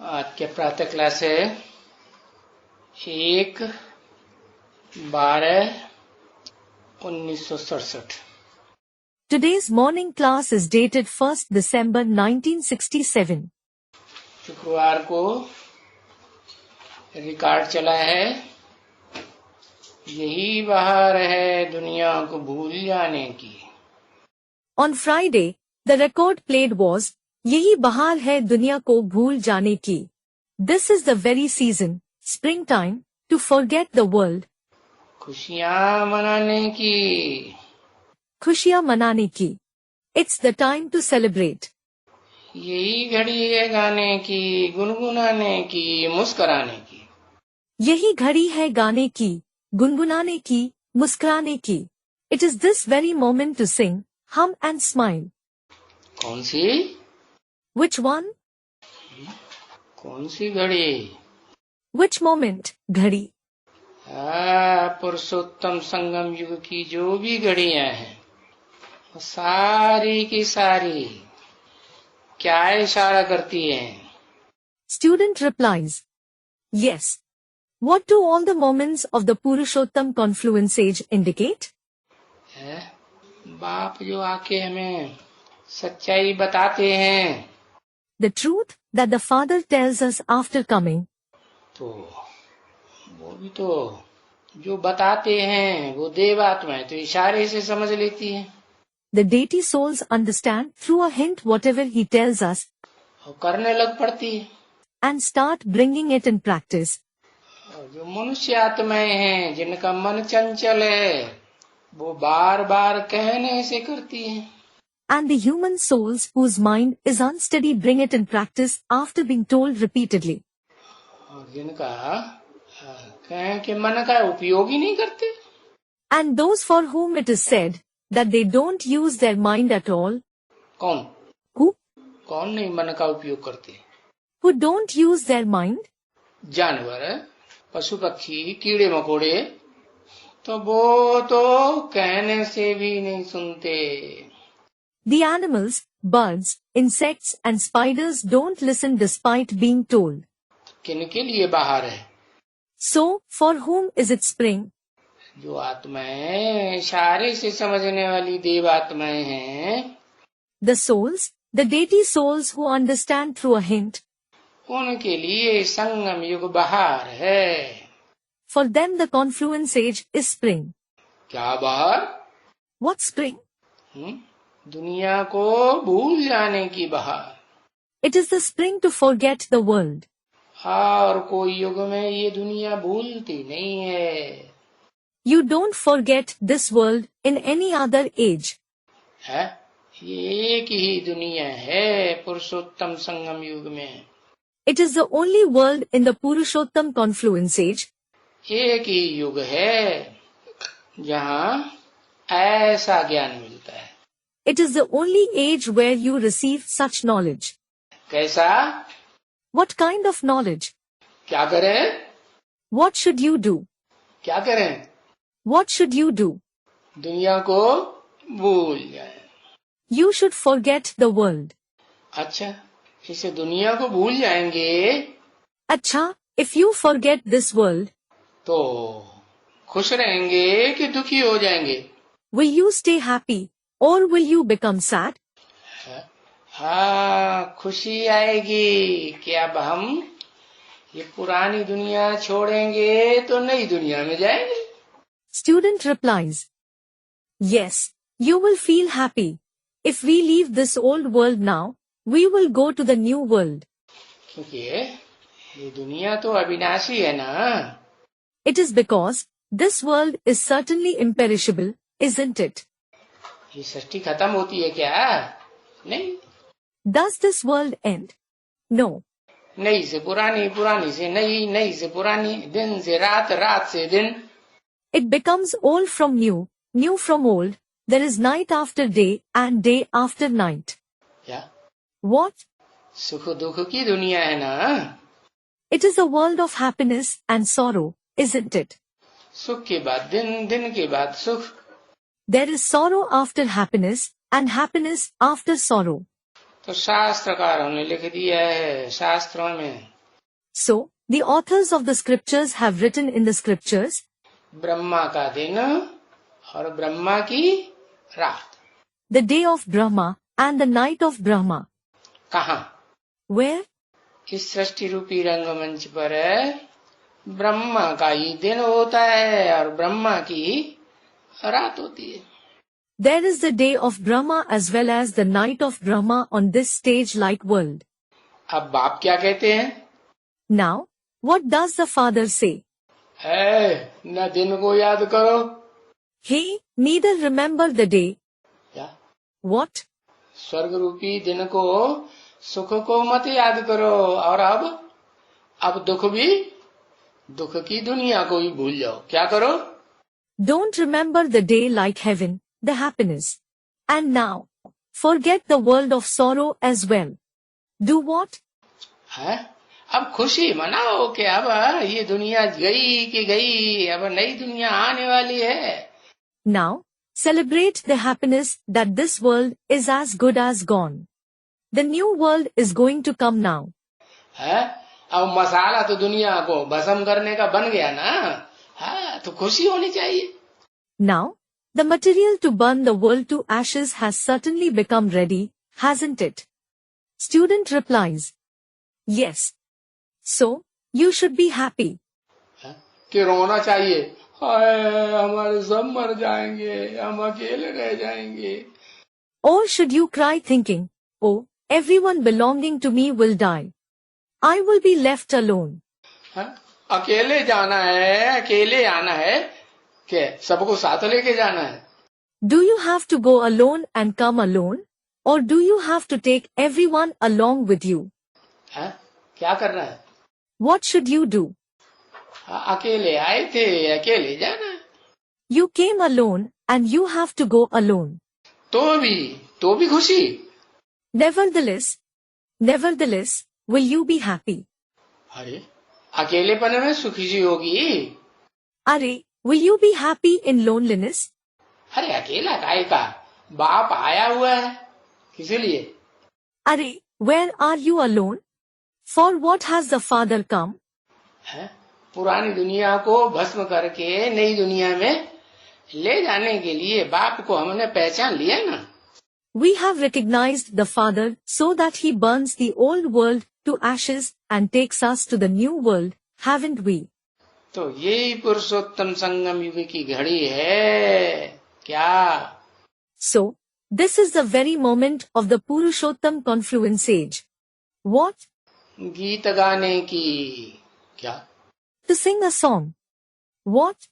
आज के प्रातः क्लास है 1/12/1967। Today's morning class is dated 1st December 1967. शुक्रवार को रिकॉर्ड चला है, यही बहार है दुनिया को भूल जाने की। On Friday, the record played was यही बहार है दुनिया को भूल जाने की. This is the very season, springtime, to forget the world. खुशियाँ मनाने की। खुशियाँ मनाने की. It's the time to celebrate. यही घड़ी है गाने की, गुनगुनाने की, मुस्कराने की। यही घड़ी है गाने की, गुनगुनाने की, मुस्कुराने की. It is this very moment to sing, hum and smile. कौन सी? Which one? कौन सी घड़ी? Which moment? घड़ी. पुरुषोत्तम संगम युग की जो भी घड़ियां हैं, वो सारी की सारी क्या इशारा करती हैं? Student replies, yes. What do all the moments of the Purushottam Confluence Age indicate? बाप जो आके हमें सच्चाई बताते हैं, The truth that the Father tells us after coming. तो वो भी तो जो बताते हैं वो देवात्माएं तो इशारे से समझ लेती हैं। The deity souls understand through a hint whatever he tells us और करने लग पड़ती है। and start bringing it in practice. और जो मनुष्य आत्माएं हैं जिनका मन चंचल है, वो बार बार कहने से करती हैं। And the human souls whose mind is unsteady bring it in practice after being told repeatedly. और जिनका कहें कि मन का उपयोग ही नहीं करते। And those for whom it is said that they don't use their mind at all. कौन? Who? कौन नहीं मन का उपयोग करते? Who don't use their mind? जानवर, पशु पक्षी, कीड़े मकोड़े, तो वो तो कहने से भी नहीं सुनते। The animals, birds, insects and spiders don't listen despite being told. किनके लिए बाहर है? So, for whom is it spring? जो आत्माएं इशारे से समझने वाली देव आत्माएं हैं, The souls, the deity souls who understand through a hint. उनके लिए संगम युग बहार है। For them the confluence age is spring. क्या बहार? What spring? दुनिया को भूल जाने की बहार। It is the spring to forget the world. और कोई युग में ये दुनिया भूलती नहीं है। You don't forget this world in any other age. है? ये एक ही दुनिया है पुरुषोत्तम संगम युग में। It is the only world in the Purushottam Confluence Age. एक ही युग है जहाँ ऐसा ज्ञान मिलता है। It is the only age where you receive such knowledge. कैसा? What kind of knowledge? क्या करें? What should you do? क्या करें? What should you do? दुनिया को भूल जाए। You should forget the world. अच्छा, इसे दुनिया को भूल जाएंगे। अच्छा, if you forget this world, तो खुश रहेंगे कि दुखी हो जाएंगे? will you stay happy or will you become sad? हाँ, खुशी आएगी कि अब हम ये पुरानी दुनिया छोड़ेंगे तो नई दुनिया में जाएंगे। Student replies, yes, you will feel happy. If we leave this old world now, we will go to the new world. क्योंकि ये दुनिया तो अविनाशी है ना। It is because this world is certainly imperishable, isn't it? ये सृष्टि खत्म होती है क्या? नहीं। Does this world end? No. नई से पुरानी, पुरानी से नई, नई से पुरानी, दिन से रात, रात से दिन। It becomes old from new, new from old. There is night after day and day after night. क्या? What? सुख दुख की दुनिया है ना। It is a world of happiness and sorrow, isn't it? सुख के बाद दिन, दिन के बाद सुख। There is sorrow after happiness and happiness after sorrow. तो शास्त्रकारों ने लिख दिया है शास्त्रों में। So, the authors of the scriptures have written in the scriptures, Brahma का दिन और ब्रह्मा की रात। the day of Brahma and the night of Brahma. कहाँ? Where? इस सृष्टि रूपी रंगमंच पर ब्रह्मा का ही दिन होता है और ब्रह्मा की रात होती है। There is the day of Brahma as well as the night of Brahma on this stage-like world. अब बाप क्या कहते हैं? Now, what does the father say? न दिन को याद करो। He neither remember the day. क्या? What? स्वर्ग रूपी दिन को, सुख को मत याद करो। और अब दुख की दुनिया को ही भूल जाओ। क्या करो? Don't remember the day like heaven, the happiness. And now, forget the world of sorrow as well. Do what? है? अब खुशी मनाओ कि अब ये दुनिया गई कि गई, अब नई दुनिया आने वाली है। Now, celebrate the happiness that this world is as good as gone. The new world is going to come now. है? अब मसाला तो दुनिया को भस्म करने का बन गया ना। हाँ, तो खुशी होनी चाहिए। Now, the material to burn the world to ashes has certainly become ready, hasn't it? Student replies, yes. So, you should be happy. कि रोना चाहिए, हाय हमारे सब मर जाएंगे, हम अकेले रह जाएंगे। Or should you cry thinking, oh, everyone belonging to me will die. I will be left alone. अकेले जाना है, अकेले आना है, कि सबको साथ लेके जाना है? Do you have to go alone and come alone? Or do you have to take everyone along with you? क्या करना है? What should you do? अकेले आए थे, अकेले जाना है। You came alone and you have to go alone. तो भी खुशी। Nevertheless, will you be happy? अरे अकेलेपन में सुखी होगी। अरे, will you be happy in loneliness? अरे अकेला काहे का, बाप आया हुआ है, किसी लिए? अरे, where are you alone? For what has the father come? है? पुरानी दुनिया को भस्म करके नई दुनिया में ले जाने के लिए बाप को हमने पहचान लिया ना। We have recognized the father so that he burns the old world to ashes and takes us to the new world, haven't we? तो यही पुरुषोत्तम संगम युग की घड़ी है क्या? So, this is the very moment of the Purushottam Confluence Age. What? गीत गाने की। क्या? To sing a song. What?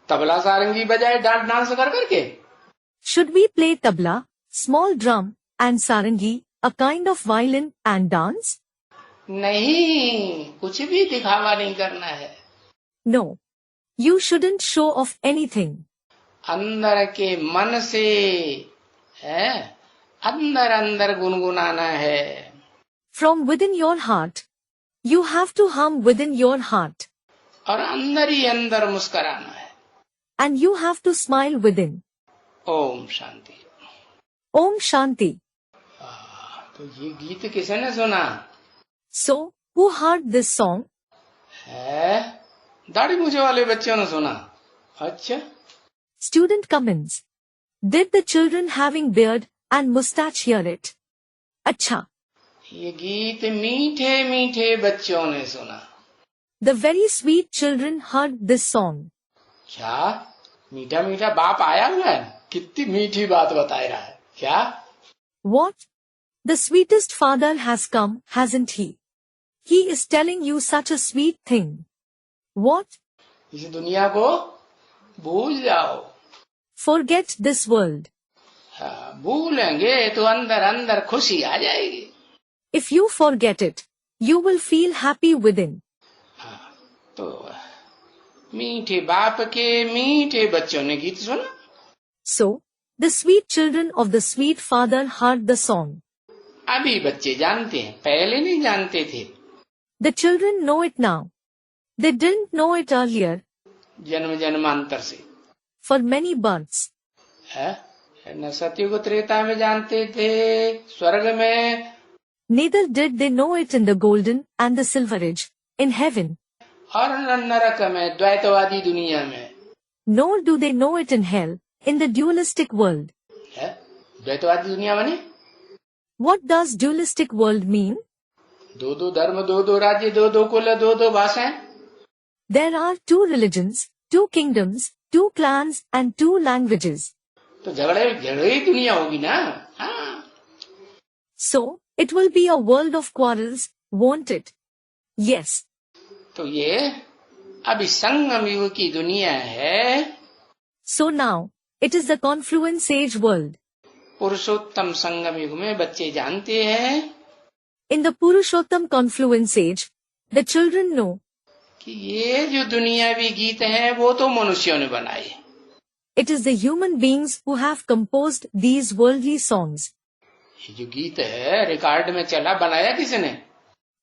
Tabla सारंगी बजाए डांस कर करके? Should we play tabla, small drum, and sarangi, a kind of violin, and dance? नहीं, कुछ भी दिखावा नहीं करना है। No. You shouldn't show off anything. अंदर के मन से है, अंदर गुनगुनाना है। From within your heart. You have to hum within your heart. और अंदर ही अंदर मुस्कराना है। And you have to smile within. Om Shanti. Om Shanti. तो ये गीत किसने सुना? So, who heard this song? है, दाढ़ी मूछे वाले बच्चों ने सुना। अच्छा। Student comments. Did the children having beard and mustache hear it? अच्छा. ये गीत मीठे मीठे बच्चों ने सुना। The very sweet children heard this song. क्या? मीठा मीठा बाप आया हुआ है, कितनी मीठी बात बता रहा है। क्या? What? The sweetest father has come, hasn't he? He is telling you such a sweet thing. What? इस दुनिया को भूल जाओ। Forget this world. हाँ, भूलेंगे तो अंदर अंदर खुशी आ जाएगी। If you forget it, you will feel happy within. हाँ, तो मीठे बाप के मीठे बच्चों ने गीत सुना। So, the sweet children of the sweet father heard the song. अभी बच्चे जानते हैं, पहले नहीं जानते थे। The children know it now. They didn't know it earlier. जन्म जन्मांतर से। For many births. है न, सतयुग त्रेता में जानते थे, स्वर्ग में Neither did they know it in the golden and the silver age, in heaven. और नरक में, द्वैतवादी दुनिया में Nor do they know it in hell, in the dualistic world. है। द्वैतवादी दुनिया माने What does dualistic world mean? दो दो धर्म, दो दो राज्य, दो दो कुल, दो दो भाषाएं। There are 2 religions, 2 kingdoms, 2 clans and 2 languages. तो झगड़े झगड़े ही दुनिया होगी ना। हाँ। So, it will be a world of quarrels, won't it? Yes. तो ये अभी संगम युग की दुनिया है। So now, it is the confluence age world. पुरुषोत्तम संगम युग में बच्चे जानते हैं In the Purushottam Confluence Age, the children know कि ये जो दुनियावी गीत हैं वो तो मनुष्यों ने बनाए। it is the human beings who have composed these worldly songs. ये जो गीत है रिकॉर्ड में चला, बनाया किसने?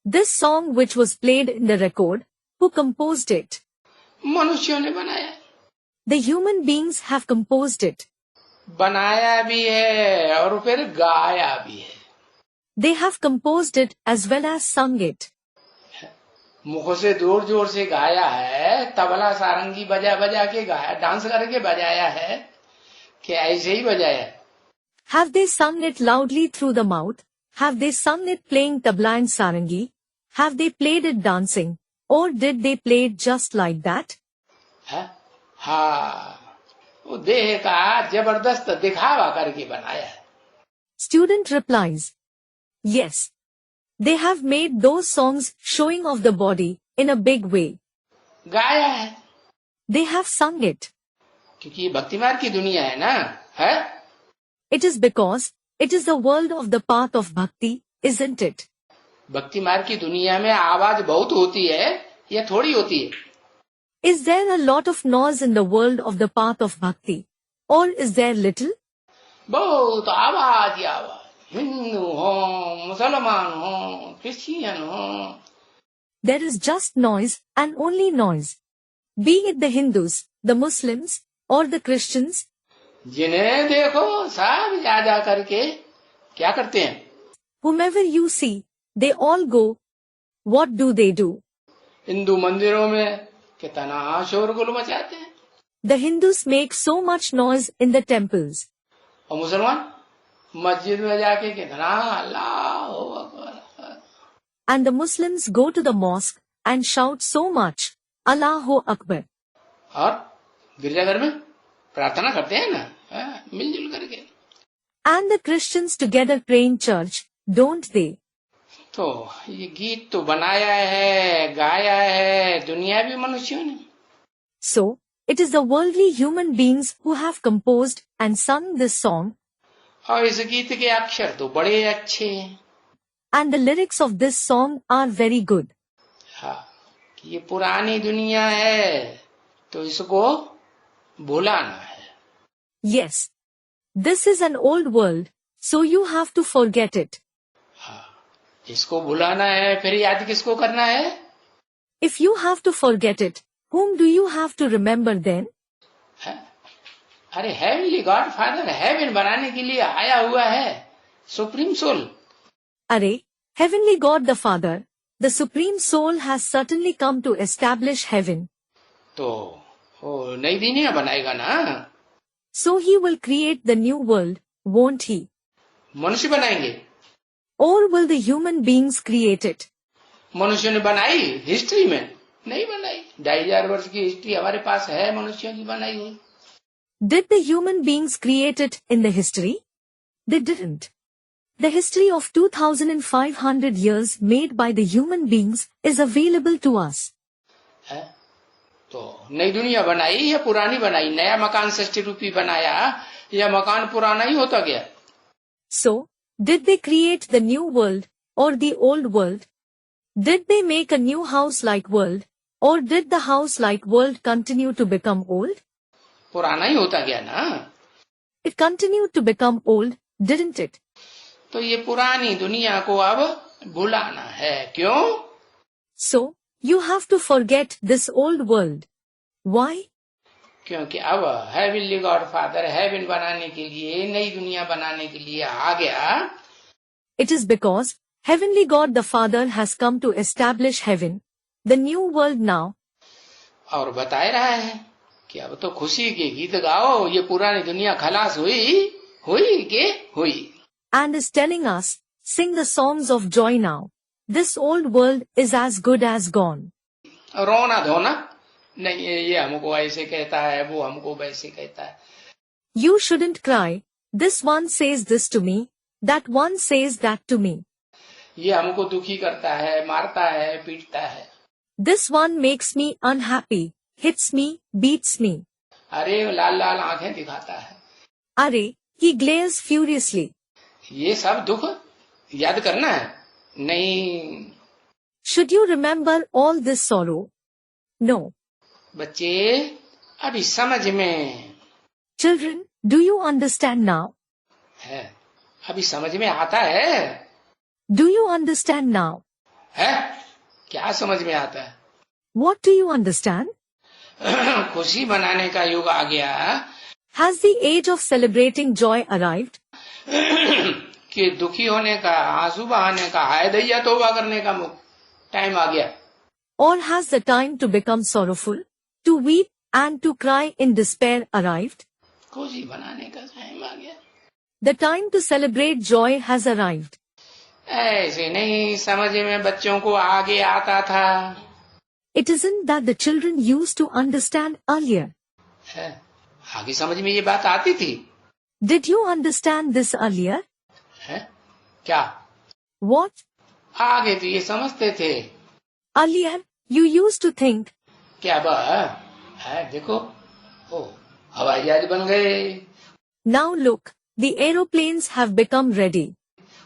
This song which was played in the record, who composed it? मनुष्यों ने बनाया। The human beings have composed it. बनाया भी है और फिर गाया भी है। They have composed it as well as sung it. मुख से जोर जोर से गाया है, तबला सारंगी बजा बजा के गाया, डांस करके बजाया है कि ऐसे ही बजाया? Have they sung it loudly through the mouth? Have they sung it playing tabla and sarangi? Have they played it dancing? Or did they play it just like that? हाँ, वो देह का जबरदस्त दिखावा करके बनाया है। Student replies, yes. They have made those songs showing off the body in a big way. गाया है They have sung it. क्योंकि ये भक्ति मार्ग की दुनिया है ना, है? It is because it is the world of the path of bhakti, isn't it? भक्ति मार्ग की दुनिया में आवाज बहुत होती है या थोड़ी होती है? Is there a lot of noise in the world of the path of bhakti? Or is there little? बहुत आवाज ही आवाज, हिंदू हो, मुसलमान हो, क्रिश्चियन हो। There is just noise and only noise. Be it the Hindus, the Muslims, or the Christians. जिन्हें देखो सब जा जा करके क्या करते हैं? Whomever you see, they all go. What do they do? Hindu मंदिरों में कितना शोरगुल मचाते हैं। The Hindus make so much noise in the temples. और मुसलमान मस्जिद में जाके कितना अल्लाह Akbar. And the Muslims go to the mosque and shout so much, Allahu Akbar. और गिरजाघर में प्रार्थना करते हैं ना, मिलजुल करके। And the Christians together pray in church, don't they? तो ये गीत तो बनाया है, गाया है दुनियावी मनुष्यों ने। So, it is the worldly human beings who have composed and sung this song. और इस गीत के अक्षर तो बड़े अच्छे हैं। And the lyrics of this song are very good. हाँ, ये पुरानी दुनिया है तो इसको भुलाना है। Yes. This is an old world, so you have to forget it. हाँ, इसको भुलाना है, फिर याद किसको करना है? If you have to forget it, whom do you have to remember then? अरे हेवनली गॉड फादर हेवन बनाने के लिए आया हुआ है, supreme soul. Are, Heavenly God the Father, the Supreme Soul has certainly come to establish heaven. तो वो नई दुनिया बनाएगा ना? So he will create the new world, won't he? मनुष्य बनाएंगे? Or will the human beings create it? मनुष्य ने बनाई हिस्ट्री में? नहीं बनाई। 2500 वर्ष की हिस्ट्री हमारे पास है मनुष्यों की बनाई हुई। Did the human beings create it in the history? They didn't. The history of 2500 years made by the human beings is available to us. है? तो नई दुनिया बनाई या पुरानी बनाई? नया मकान 60 रुपये बनाया या मकान पुराना ही होता गया? So, did they create the new world or the old world? Did they make a new house-like world or did the house-like world continue to become old? पुराना ही होता गया ना? It continued to become old, didn't it? तो ये पुरानी दुनिया को अब भुलाना है, क्यों? So, you have to forget this old world. Why? क्योंकि अब हेवनली गॉड फादर हेवन बनाने के लिए, नई दुनिया बनाने के लिए आ गया। It is because Heavenly God the Father has come to establish heaven, the new world now, और बता रहा है कि अब तो खुशी के गीत गाओ, ये पुरानी दुनिया खलास हुई and is telling us, sing the songs of joy now. This old world is as good as gone. रोना धोना नहीं, ये हमको ऐसे कहता है, वो हमको वैसे कहता है. You shouldn't cry. This one says this to me, that one says that to me. ये हमको दुखी करता है, मारता है, पीटता है. This one makes me unhappy, hits me, beats me. अरे लाल लाल आंखें दिखाता है. Arey, he glares furiously. ये सब दुख याद करना है? नहीं. Should you remember all this sorrow? No. बच्चे अभी समझ में. Children, do you understand now? है, अभी समझ में आता है. Do you understand now? है, क्या समझ में आता है? What do you understand? खुशी मनाने का युग आ गया. Has the age of celebrating joy arrived? कि दुखी होने का, आंसू बहाने का, हाय दैया तौबा करने का टाइम आ गया. Or has the time to become sorrowful, to weep and to cry in despair arrived? खुशी मनाने का टाइम आ गया. The time to celebrate joy has arrived. ऐसे नहीं समझ में बच्चों को आगे आता था. It isn't that the children used to understand earlier. है, आगे समझ में ये बात आती थी. Did you understand this earlier? है, क्या? What? आगे तो ये समझते थे. Earlier, you used to think. क्या है, देखो, ओ, हवाई जहाज बन गए. Now look, the aeroplanes have become ready.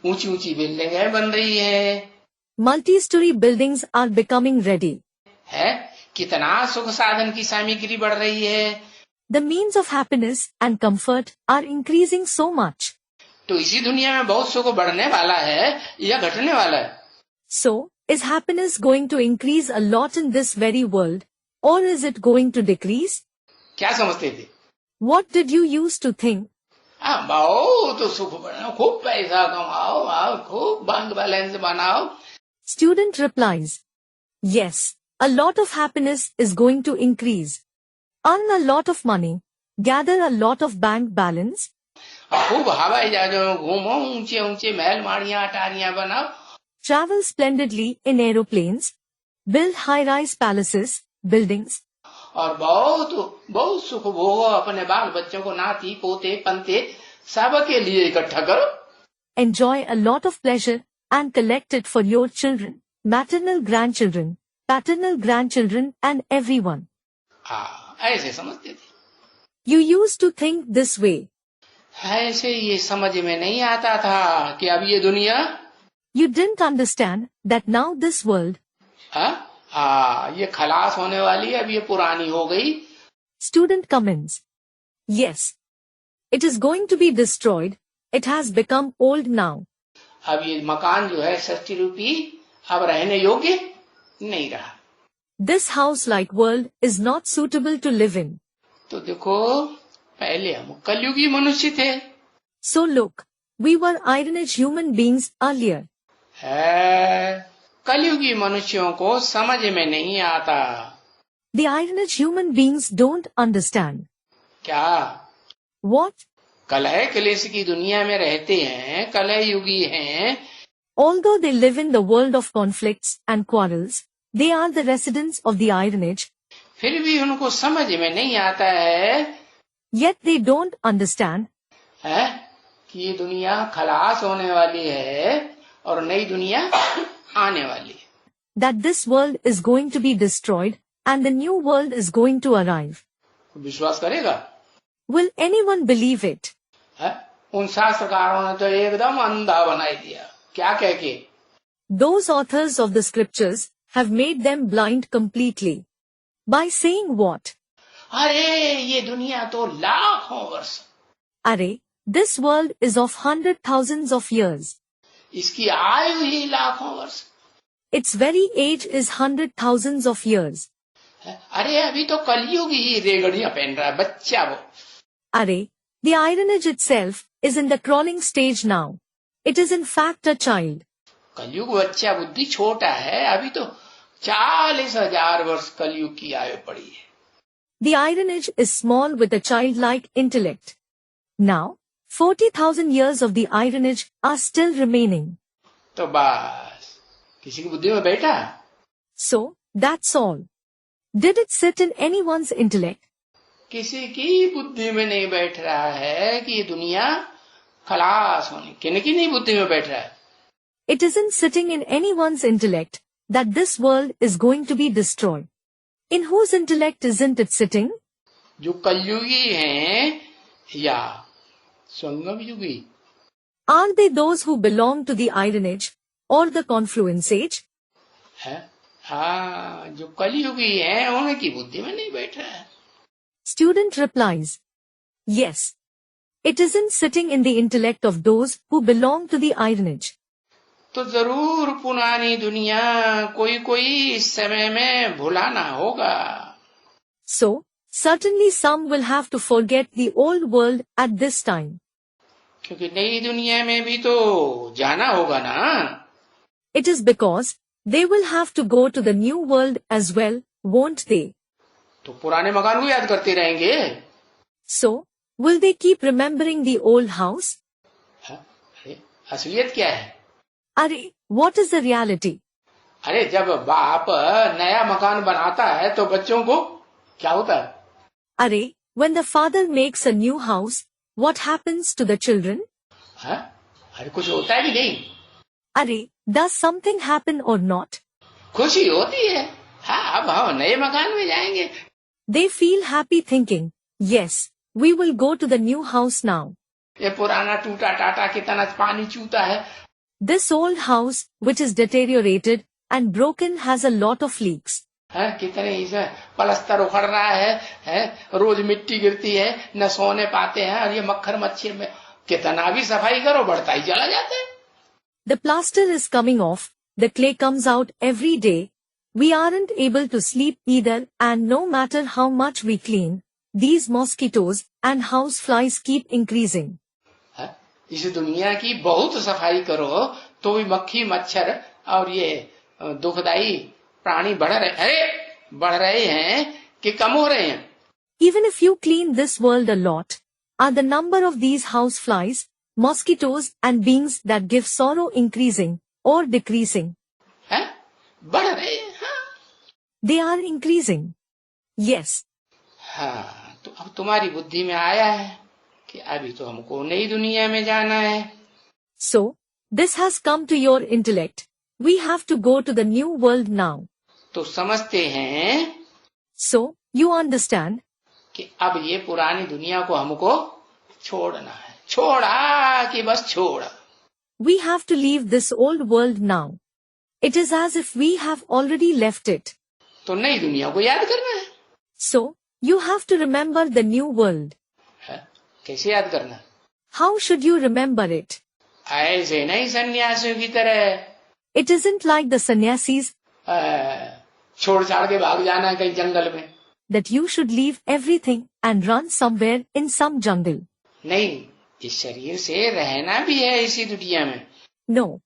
ऊंची ऊंची बिल्डिंगें बन रही है. Multi-story buildings are becoming ready. है, कितना सुख साधन की सामग्री बढ़ रही है. The means of happiness and comfort are increasing so much. तो इसी दुनिया में बहुत सुख बढ़ने वाला है या घटने वाला है? So, is happiness going to increase a lot in this very world, or is it going to decrease? क्या समझते थे? What did you used to think? बहुत सुख बढ़ाओ, खूब पैसा कमाओ, खूब बैंक बैलेंस बनाओ. Student replies, yes, a lot of happiness is going to increase. Earn a lot of money, gather a lot of bank balance. खूब हवाई जहाजों में घूमो, ऊंचे ऊंचे महल माड़ियां अटारियां बनाओ. Travel splendidly in aeroplanes, build high-rise palaces, buildings. और बहुत सुख भोगो, अपने बाल बच्चों को, नाती पोते पंते सबके लिए इकट्ठा करो. Enjoy a lot of pleasure and collect it for your children, maternal grandchildren, paternal grandchildren and everyone. हाँ, ऐसे समझते थे. You used to think this way. ऐसे ये समझ में नहीं आता था कि अब ये दुनिया. You didn't understand that now this world. ये खलास होने वाली है, अब ये पुरानी हो गई. Student comments. Yes. It is going to be destroyed. It has become old now. अब ये मकान जो है 60 रूपी अब रहने योग्य नहीं रहा. This house-like world is not suitable to live in. तो देखो, पहले हम कलयुगी मनुष्य थे. So look, we were Iron Age human beings earlier. है, कलयुगी मनुष्यों को समझ में नहीं आता. The Iron Age human beings don't understand. क्या? What? कलह क्लेश की दुनिया में रहते हैं, कलह युगी हैं. Although they live in the world of conflicts and quarrels, they are the residents of the Iron Age. फिर भी उनको समझ में नहीं आता है. Yet they don't understand. है कि ये दुनिया खलास होने वाली है और नई दुनिया आने वाली है. That this world is going to be destroyed and the new world is going to arrive. विश्वास करेगा? Will anyone believe it? है? उन शास्त्रकारों ने तो एकदम अंधा बनाई दिया. क्या कह के? Those authors of the scriptures have made them blind completely. By saying what? अरे ये दुनिया तो लाखों वर्ष. Arey, this world is of 100,000s of years. इसकी आयु ही लाखों वर्ष. Its very age is 100,000s of years. अरे अभी तो कलयुग ही रेगड़ियां पहन रहा है बच्चा वो. Arey, the Iron Age itself is in the crawling stage now. It is in fact a child. कलयुग बच्चा बुद्धि छोटा है, अभी तो 40,000 वर्ष कलयुग की आयु पड़ी है। The iron age is small with a childlike intellect. Now, 40,000 years of the iron age are still remaining. तो बस किसी की बुद्धि में बैठा? So, that's all. Did it sit in anyone's intellect? किसी की बुद्धि में नहीं बैठ रहा है कि ये दुनिया खलास होने, किनकी नहीं बुद्धि में बैठ रहा है? It isn't sitting in anyone's intellect that this world is going to be destroyed. In whose intellect isn't it sitting? जो कलयुगी हैं या संगम युगी? Are they those who belong to the Iron Age or the Confluence Age? है? हाँ, जो कलयुगी हैं उनकी बुद्धि में नहीं बैठ रहा है। Student replies, yes. It isn't sitting in the intellect of those who belong to the Iron Age. तो जरूर पुरानी दुनिया कोई इस समय में भुलाना होगा। So, certainly some will have to forget the old world at this time. क्योंकि नई दुनिया में भी तो जाना होगा ना। It is because they will have to go to the new world as well, won't they? तो पुराने मकान को याद करते रहेंगे। So, will they keep remembering the old house? अरे असलियत क्या है? अरे, what is the reality? अरे जब बाप नया मकान बनाता है तो बच्चों को क्या होता है? अरे, when the father makes a new house, what happens to the children? हाँ? अरे कुछ होता है कि नहीं? अरे, does something happen or not? खुशी होती है। हाँ, अब हम नए मकान में जाएंगे। They feel happy thinking, yes, we will go to the new house now. ये पुराना टूटा टाटा कितना पानी चूता है। This old house, which is deteriorated and broken, has a lot of leaks. है कितने इसमें पलस्तर उखड़ रहा है, रोज मिट्टी गिरती है, न सोने पाते हैं, और ये मक्खर मच्छर में कितना भी सफाई करो बढ़ता ही चला जाता है। The plaster is coming off, the clay comes out every day. We aren't able to sleep either, and no matter how much we clean, these mosquitoes and house flies keep increasing. इस दुनिया की बहुत सफाई करो तो भी मक्खी मच्छर और ये दुखदाई प्राणी बढ़ रहे हैं कि कम हो रहे हैं? Even if you clean this world a lot, are the number of these house flies, mosquitoes and beings that give sorrow increasing or decreasing? हैं? बढ़ रहे हैं। हाँ? They are increasing. Yes. हाँ, तो अब तुम्हारी बुद्धि में आया है कि अभी तो हमको नई दुनिया में जाना है। So, this has come to your intellect. We have to go to the new world now. तो समझते हैं। So, you understand. कि अब ये पुरानी दुनिया को हमको छोड़ना है। छोड़ा कि बस छोड़ा। We have to leave this old world now. It is as if we have already left it. तो नई दुनिया को याद करना है। So, you have to remember the new world. कैसे याद करना? How should you remember it? ऐसे नहीं सन्यासियों की तरह। It isn't like the sannyasis छोड़ छाड़ के भाग जाना कहीं जंगल में। that you should leave everything and run somewhere in some jungle. नहीं, इस शरीर से रहना भी है इसी दुनिया में। No.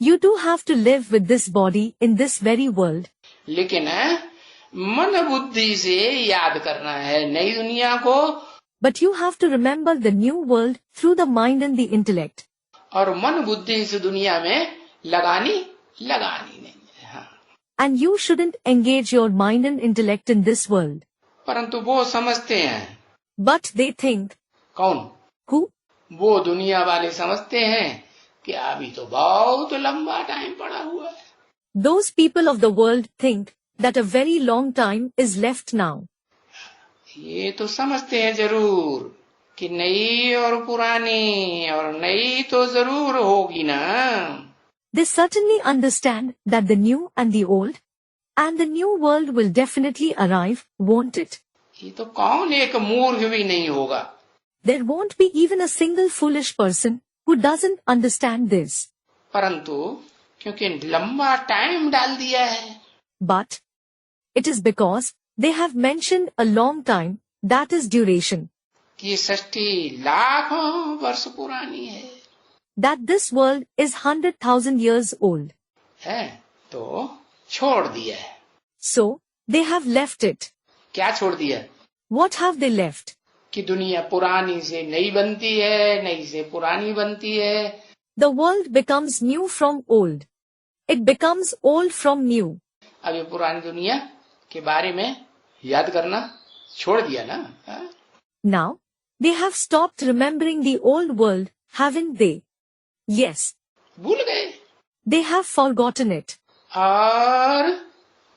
You do have to live with this body in this very world. लेकिन मन बुद्धि से याद करना है नई दुनिया को। But you have to remember the new world through the mind and the intellect. और मन बुद्धि इस दुनिया में लगानी नहीं है। हाँ। And you shouldn't engage your mind and intellect in this world. परंतु वो समझते हैं। But they think. कौन? Who? वो दुनिया वाले समझते हैं कि अभी तो बहुत लंबा टाइम पड़ा हुआ है। Those people of the world think that a very long time is left now. ये तो समझते हैं जरूर कि नई और पुरानी और नई तो जरूर होगी ना। They certainly understand that the new and the old and the new world will definitely arrive, won't it? ये तो कौन एक मूर्ख भी नहीं होगा। There won't be even a single foolish person who doesn't understand this. परंतु क्योंकि लंबा टाइम डाल दिया है। But it is because they have mentioned a long time, that is duration. कि 60 लाखों वर्ष पुरानी है। that this world is 100,000 years old. है तो छोड़ दिया है। So, they have left it. क्या छोड़ दिया? What have they left? कि दुनिया पुरानी से नई बनती है, नई से पुरानी बनती है। The world becomes new from old. It becomes old from new. अब ये पुरानी दुनिया के बारे में याद करना छोड़ दिया ना? हाँ? Now, they have stopped remembering the old world, haven't they? Yes. भूल गए। They have forgotten it. और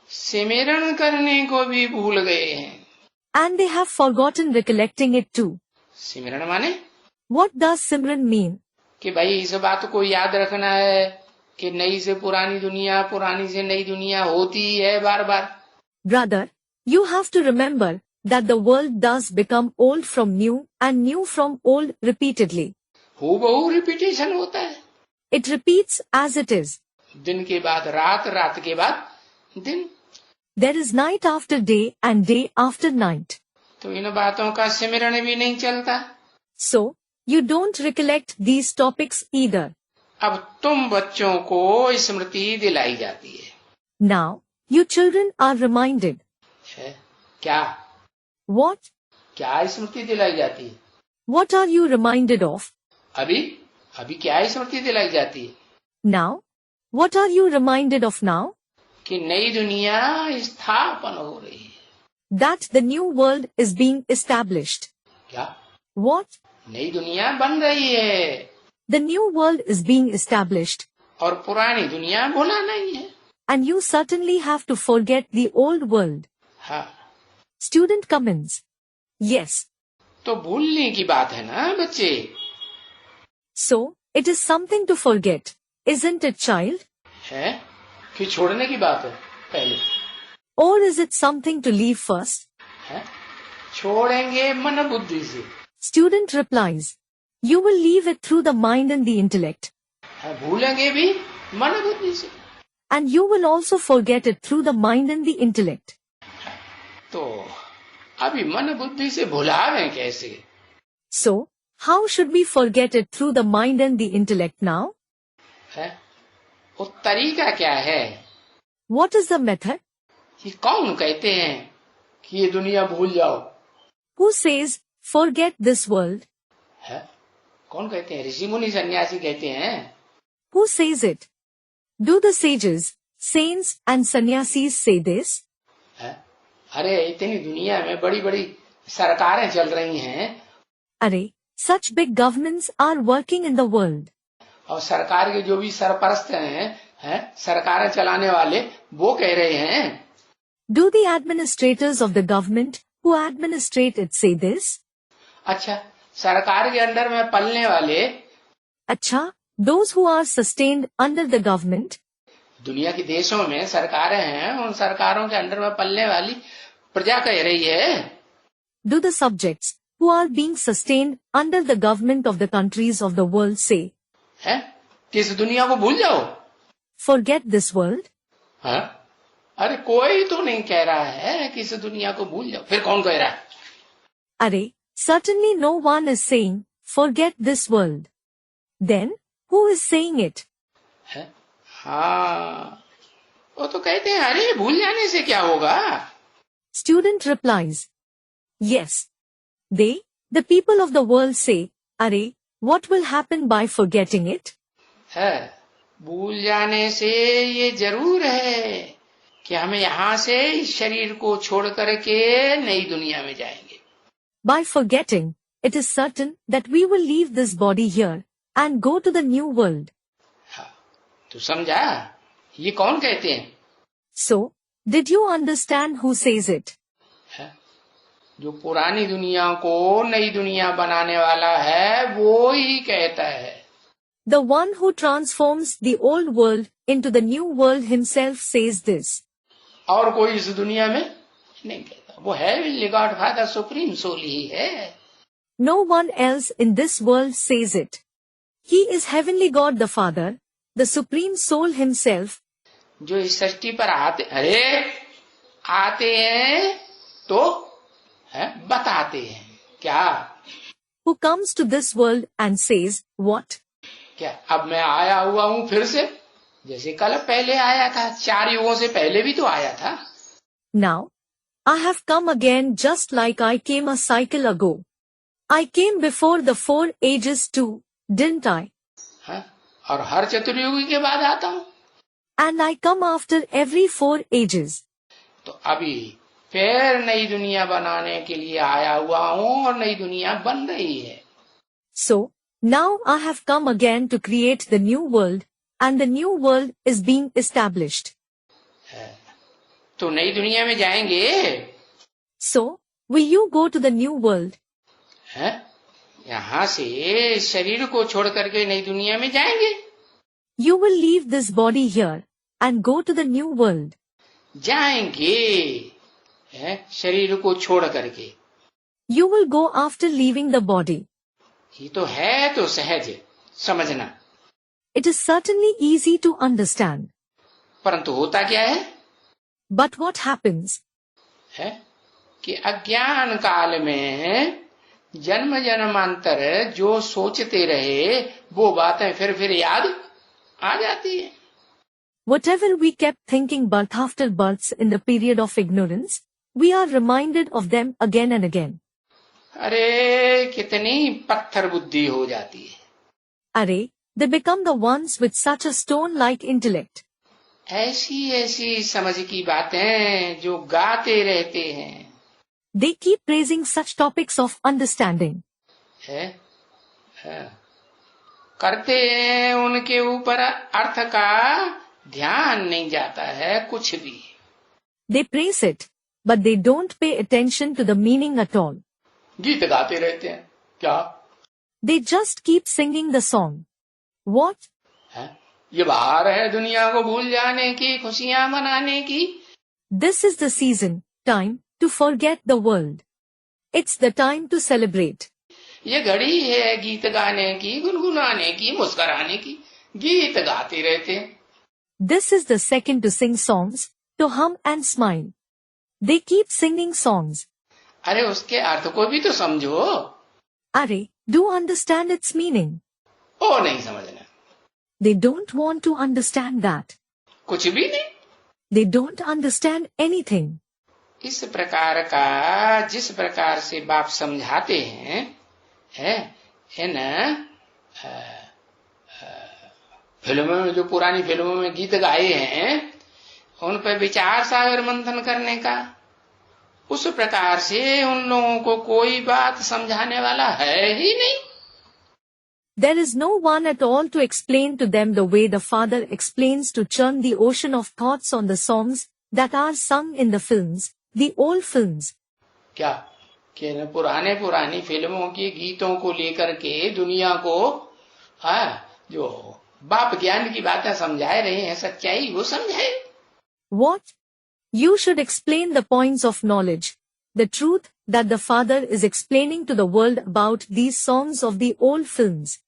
सिमरण करने को भी भूल गए हैं। And they have forgotten recollecting it too. Simran माने? What does Simran mean? कि भाई इस बात को याद रखना है कि नई से पुरानी दुनिया, पुरानी से नई दुनिया होती है बार बार। Brother, you have to remember that the world does become old from new and new from old repeatedly. हूबहू रिपीटेशन होता है। It repeats as it is. दिन के बाद रात, रात के बाद दिन। There is night after day and day after night. तो इन बातों का सिमरण भी नहीं चलता। So, you don't recollect these topics either. अब तुम बच्चों को स्मृति दिलाई जाती है। Now, you children are reminded. है क्या? What? क्या स्मृति दिलाई जाती है? What are you reminded of? अभी अभी क्या स्मृति दिलाई जाती है? Now? What are you reminded of now? कि नई दुनिया स्थापन हो रही है। That the new world is being established. क्या? What? नई दुनिया बन रही है। The new world is being established. और पुरानी दुनिया भुला नहीं है। And you certainly have to forget the old world. हाँ। Student comments. Yes. तो भूलने की बात है ना बच्चे? So, it is something to forget, isn't it, child? है कि छोड़ने की बात है पहले? Or is it something to leave first? है छोड़ेंगे मन बुद्धि से। Student replies. You will leave it through the mind and the intellect. है भूलेंगे भी मन बुद्धि से। And you will also forget it through the mind and the intellect. तो अभी मन बुद्धि से भुलावें कैसे? So, how should we forget it through the mind and the intellect now? है वो तरीका क्या है? What is the method? ये कौन कहते हैं कि ये दुनिया भूल जाओ? Who says, forget this world? है कौन कहते हैं? ऋषि मुनि सन्यासी कहते हैं। Who says it? Do the sages, saints and sannyasis say this? है अरे इतनी दुनिया में बड़ी बड़ी सरकारें चल रही हैं। अरे, such big governments are working in the world. और सरकार के जो भी सरपरस्त हैं सरकारें चलाने वाले वो कह रहे हैं। Do the administrators of the government who administrate it say this? अच्छा सरकार के अंडर में पलने वाले। अच्छा, those who are sustained under the government. दुनिया के देशों में सरकारें हैं, उन सरकारों के अंडर में पलने वाली प्रजा कह रही है। Do the subjects who are being sustained under the government of the countries of the world say? है कि इस दुनिया को भूल जाओ? Forget this world? हाँ अरे कोई तो नहीं कह रहा है कि इस दुनिया को भूल जाओ। फिर कौन कह रहा है? अरे, certainly no one is saying, forget this world. Then, who is saying it? है हाँ वो तो कहते हैं अरे भूल जाने से क्या होगा? Student replies. Yes. They, the people of the world say, अरे, what will happen by forgetting it? है भूल जाने से ये जरूर है कि हमें यहाँ से इस शरीर को छोड़ करके नई दुनिया में जाएंगे। By forgetting, it is certain that we will leave this body here and go to the new world. हाँ, तो समझा? ये कौन कहते हैं? So, did you understand who says it? है जो पुरानी दुनिया को नई दुनिया बनाने वाला है वो ही कहता है। The one who transforms the old world into the new world himself says this. और कोई इस दुनिया में नहीं कहता। वो heavenly God father supreme soul ही है। No one else in this world says it. He is heavenly God the Father, the supreme soul himself. जो इस सृष्टि पर आते हैं तो है बताते हैं क्या? Who comes to this world and says, what? क्या अब मैं आया हुआ हूं फिर से, जैसे कल पहले आया था, 4 युगों से पहले भी तो आया था। Now, I have come again just like I came a cycle ago. I came before the 4 ages too, didn't I? हाँ? और हर चतुर्युगी के बाद आता हूं। And I come after every 4 ages. तो अभी फिर नई दुनिया बनाने के लिए आया हुआ हूं और नई दुनिया बन रही है। So, now I have come again to create the new world, and the new world is being established. तो नई दुनिया में जाएंगे? So, will you go to the new world? है? यहाँ से शरीर को छोड़ करके नई दुनिया में जाएंगे? You will leave this body here and go to the new world. जाएंगे, है? शरीर को छोड़ करके। You will go after leaving the body. ये तो है तो सहज समझना। It is certainly easy to understand. परंतु होता क्या है? But what happens? है कि अज्ञान काल में जन्म जन्मांतर जो सोचते रहे वो बातें फिर याद आ जाती है। Whatever we kept thinking birth after births in the period of ignorance, we are reminded of them again and again. अरे कितनी पत्थर बुद्धि हो जाती है। Arey, they become the ones with such a stone-like intellect. ऐसी ऐसी समझ की बातें जो गाते रहते हैं। They keep praising such topics of understanding. है? करते हैं, उनके ऊपर अर्थ का ध्यान नहीं जाता है कुछ भी। They praise it, but they don't pay attention to the meaning at all. गीत गाते रहते हैं क्या? They just keep singing the song. What? है? ये बहार है दुनिया को भूल जाने की, खुशियां मनाने की। This is the season, time, to forget the world. It's the time to celebrate. ये घड़ी है गीत गाने की, गुनगुनाने की, मुस्कराने की। गीत गाते रहते हैं। This is the second to sing songs, to hum and smile. They keep singing songs. अरे उसके अर्थ को भी तो समझो। Arey, do understand its meaning. ओ नहीं समझना। They don't want to understand that. कुछ भी नहीं। They don't understand anything. इस प्रकार का जिस प्रकार से बाप समझाते हैं, है न, फिल्मों में जो पुरानी फिल्मों में गीत गाए हैं उन पर विचार सागर मंथन करने का, उस प्रकार से उन लोगों को कोई बात समझाने वाला है ही नहीं। There is no one at all to explain to them the way the Father explains to churn the ocean of thoughts on the songs that are sung in the films, the old films. क्या कि न पुरानी फिल्मों के गीतों को लेकर के दुनिया को जो बाप ज्ञान की बातें समझाए रहे हैं, सच्चाई वो समझाए। What? You should explain the points of knowledge, the truth that the Father is explaining to the world about these songs of the old films.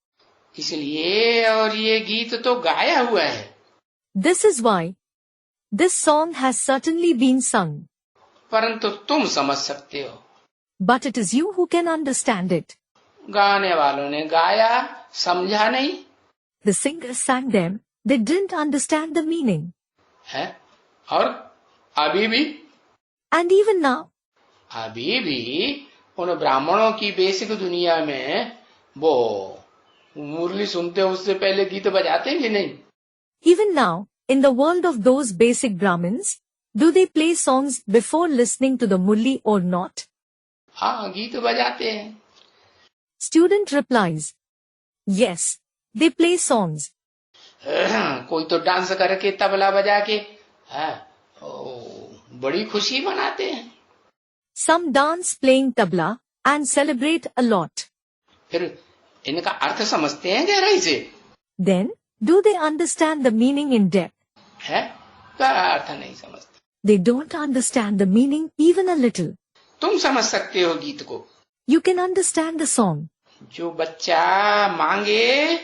इसलिए और ये गीत तो गाया हुआ है। This is why this song has certainly been sung. परंतु तुम समझ सकते हो। But it is you who can understand it. गाने वालों ने गाया, समझा नहीं। The singers sang them, they didn't understand the meaning. है? और अभी भी? And even now? अभी भी उन ब्राह्मणों की बेसिक दुनिया में वो मुरली सुनते उससे पहले गीत बजाते हैं कि नहीं? Even now, in the world of those basic Brahmins, do they play songs before listening to the murli or not? हाँ, गीत बजाते हैं। Student replies, yes, they play songs. कोई तो डांस करके तबला बजा के बड़ी खुशी मनाते हैं। Some dance playing tabla and celebrate a lot. फिर इनका अर्थ समझते हैं गहराई से? Then, do they understand the meaning in depth? है? क्या अर्थ नहीं समझते? They don't understand the meaning even a little. तुम समझ सकते हो गीत को। You can understand the song. जो बच्चा मांगे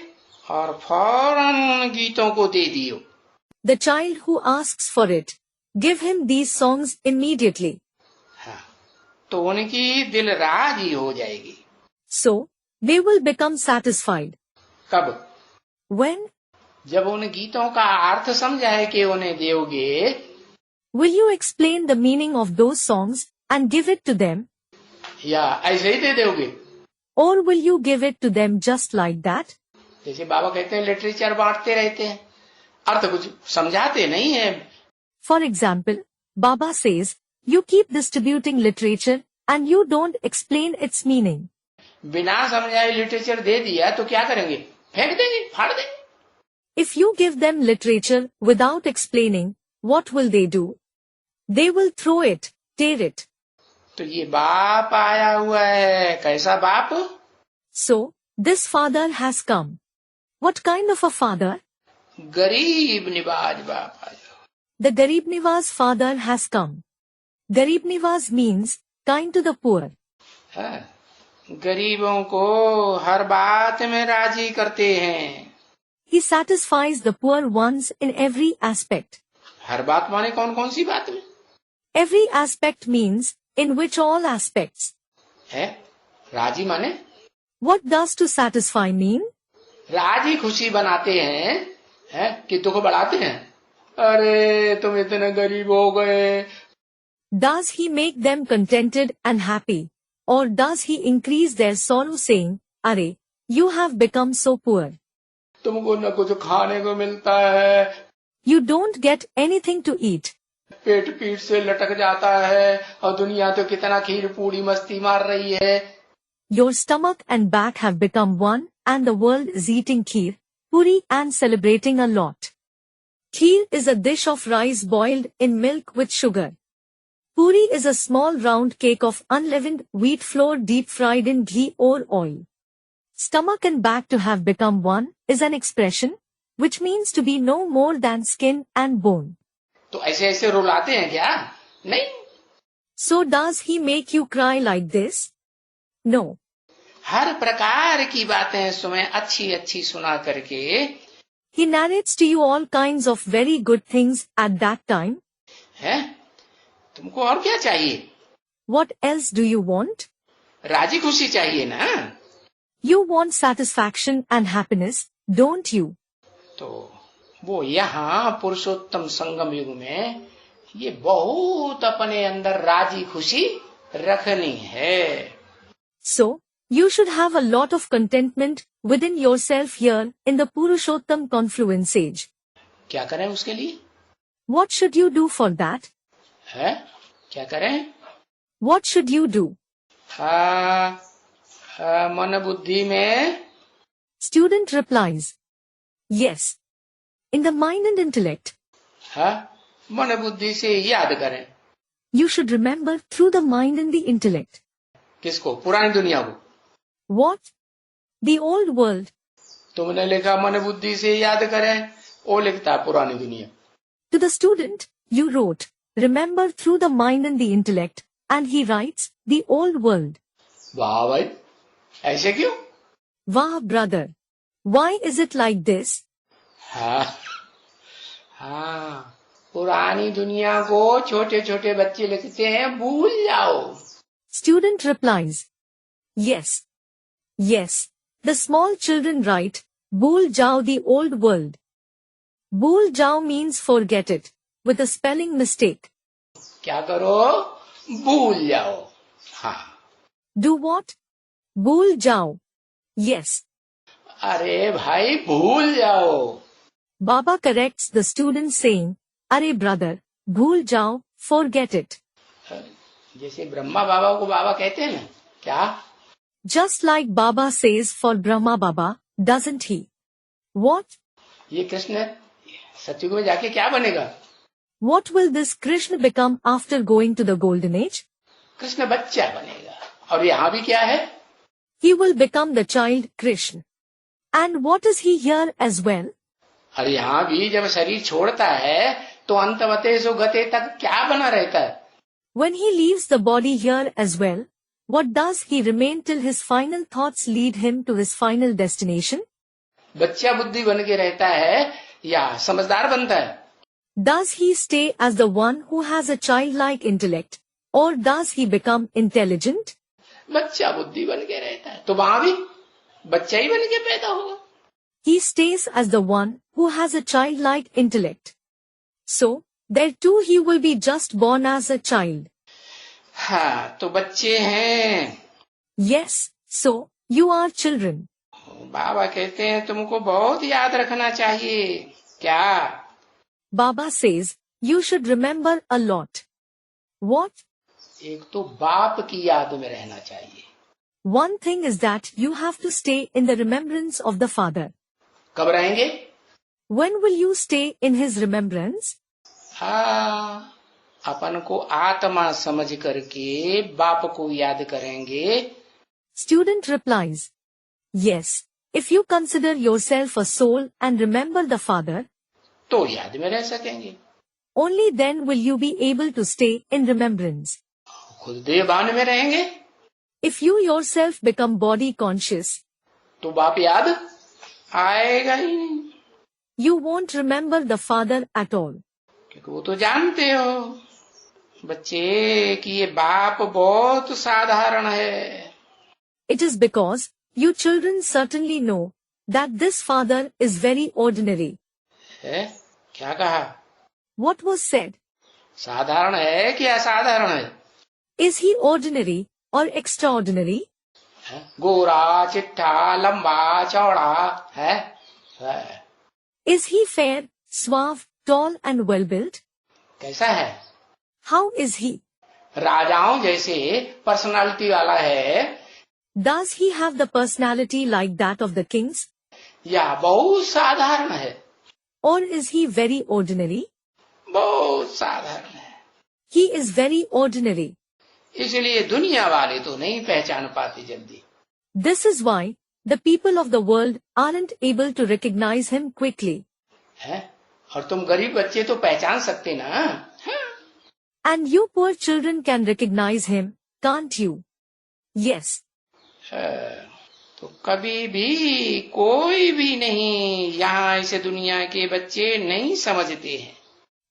और फौरन उन गीतों को दे दियो। The child who asks for it, give him these songs immediately. हाँ, तो उनकी दिल राजी हो जाएगी। So, they will become satisfied. कब? When? जब उन गीतों का अर्थ समझाए कि उन्हें दोगे, Will you explain the meaning of those songs and give it to them? या ऐसे ही दे दोगे? Or will you give it to them just like that? जैसे बाबा कहते हैं लिटरेचर बांटते रहते हैं, अर्थ कुछ समझाते नहीं है. For example, Baba says, you keep distributing literature and you don't explain its meaning. बिना समझाए लिटरेचर दे दिया तो क्या करेंगे? फेंक देंगे, फाड़ देंगे. If you give them literature without explaining, what will they do? They will throw it, tear it. तो ये बाप आया हुआ है. कैसा बाप? So, this father has come. What kind of a father? गरीब निवाज बाप आया. The Garib Niwas father has come. Garib Niwas means kind to the poor. हाँ, गरीबों को हर बात में राजी करते हैं. He satisfies the poor ones in every aspect. हर बात माने कौन कौन सी बात में? Every aspect means in which all aspects. है राजी माने? What does to satisfy mean? राजी खुशी बनाते हैं कि दुख बढ़ाते हैं. अरे तुम इतने गरीब हो गए. Does he make them contented and happy? Or does he increase their sorrow saying, Are, you have become so poor. तुमको न कुछ खाने को मिलता है. You don't get anything to eat. पेट पीठ से लटक जाता है और दुनिया तो कितना खीर पूरी मस्ती मार रही है. Your stomach and back have become one and the world is eating kheer, puri and celebrating a lot. Kheer is a dish of rice boiled in milk with sugar. Puri is a small round cake of unleavened wheat flour deep fried in ghee or oil. Stomach and back to have become one is an expression which means to be no more than skin and bone. तो ऐसे ऐसे रुलाते हैं क्या? नहीं. So does he make you cry like this? No. हर प्रकार की बातें सुने अच्छी अच्छी सुना करके. He narrates to you all kinds of very good things at that time. है? तुमको और क्या चाहिए? What else do you want? राजी खुशी चाहिए ना? You want satisfaction and happiness, don't you? तो वो यहाँ पुरुषोत्तम संगम युग में ये बहुत अपने अंदर राजी खुशी रखनी है. So, you should have a lot of contentment within yourself here in the Purushottam Confluence Age. क्या करें उसके लिए? What should you do for that? है? क्या करें? What should you do? मन बुद्धि में. Student replies, Yes. In the mind and intellect. मन बुद्धि से याद करें. You should remember through the mind and the intellect. किसको? पुरानी दुनिया को. What? The old world. तुमने लिखा मन बुद्धि से याद करें, वो लिखता पुरानी दुनिया. To the student, you wrote, remember through the mind and the intellect, and he writes, the old world. वाह भाई, ऐसे क्यों? Wah, brother. Why is it like this? हाँ, पुरानी दुनिया को छोटे छोटे बच्चे लिखते हैं भूल जाओ. Student replies, Yes. Yes. The small children write, Bhool jao the old world. Bhool jao means forget it, with a spelling mistake. क्या करो? भूल जाओ. हाँ. Do what? Bhool jao. Yes. अरे भाई भूल जाओ. Baba corrects the student saying, Are brother, bhool jao, forget it. जैसे ब्रह्मा बाबा को बाबा कहते हैं ना, क्या? Just like Baba says for Brahma Baba, doesn't he? What? ये कृष्ण सतयुग में जाके क्या बनेगा? What will this Krishna become after going to the golden age? Krishna बच्चा बनेगा. और यहाँ भी क्या है? He will become the child Krishna. And what is he here as well? और यहाँ भी जब शरीर छोड़ता है तो अंतवते सो गते तक क्या बना रहता है? When he leaves the body here as well, what does he remain till his final thoughts lead him to his final destination? बच्चा बुद्धि बन के रहता है या समझदार बनता है? Does he stay as the one who has a childlike intellect, or does he become intelligent? बच्चा बुद्धि बन के रहता है तो वहां भी बच्चा ही बन के पैदा होगा. he stays as the one who has a childlike intellect. So, there too he will be just born as a child. हाँ, तो बच्चे हैं. Yes, so, you are children. बाबा कहते हैं तुमको बहुत याद रखना चाहिए. क्या? Baba says, you should remember a lot. What? एक तो बाप की याद में रहना चाहिए. One thing is that you have to stay in the remembrance of the father. कब रहेंगे? When will you stay in his remembrance? हाँ, अपन को आत्मा समझ करके बाप को याद करेंगे. Student replies, yes, if you consider yourself a soul and remember the father, तो याद में रह सकेंगे. only then will you be able to stay in remembrance. खुद देहभान में रहेंगे If you yourself become body conscious, तो बाप याद आएगा ही नहीं. you won't remember the father at all. क्योंकि वो तो जानते हो बच्चे कि ये बाप बहुत साधारण है. It is because you children certainly know that this father is very ordinary. है? क्या कहा? What was said? साधारण है कि असाधारण है? Is he ordinary or extraordinary? है? गोरा, चिट्ठा, लंबा, चौड़ा है? Is he fair, suave, tall and well-built? कैसा है? How is he? राजाओं जैसे पर्सनालिटी वाला है Does he have the personality like that of the kings? या बहुत साधारण है? Or is he very ordinary? बहुत साधारण है. He is very ordinary. इसलिए दुनिया वाले तो नहीं पहचान पाते जल्दी. This is why the people of the world aren't able to recognize him quickly. है? और तुम गरीब बच्चे तो पहचान सकते ना? हाँ? And you poor children can recognize him, can't you? Yes. तो कभी भी कोई भी नहीं यहाँ इसे दुनिया के बच्चे नहीं समझते हैं.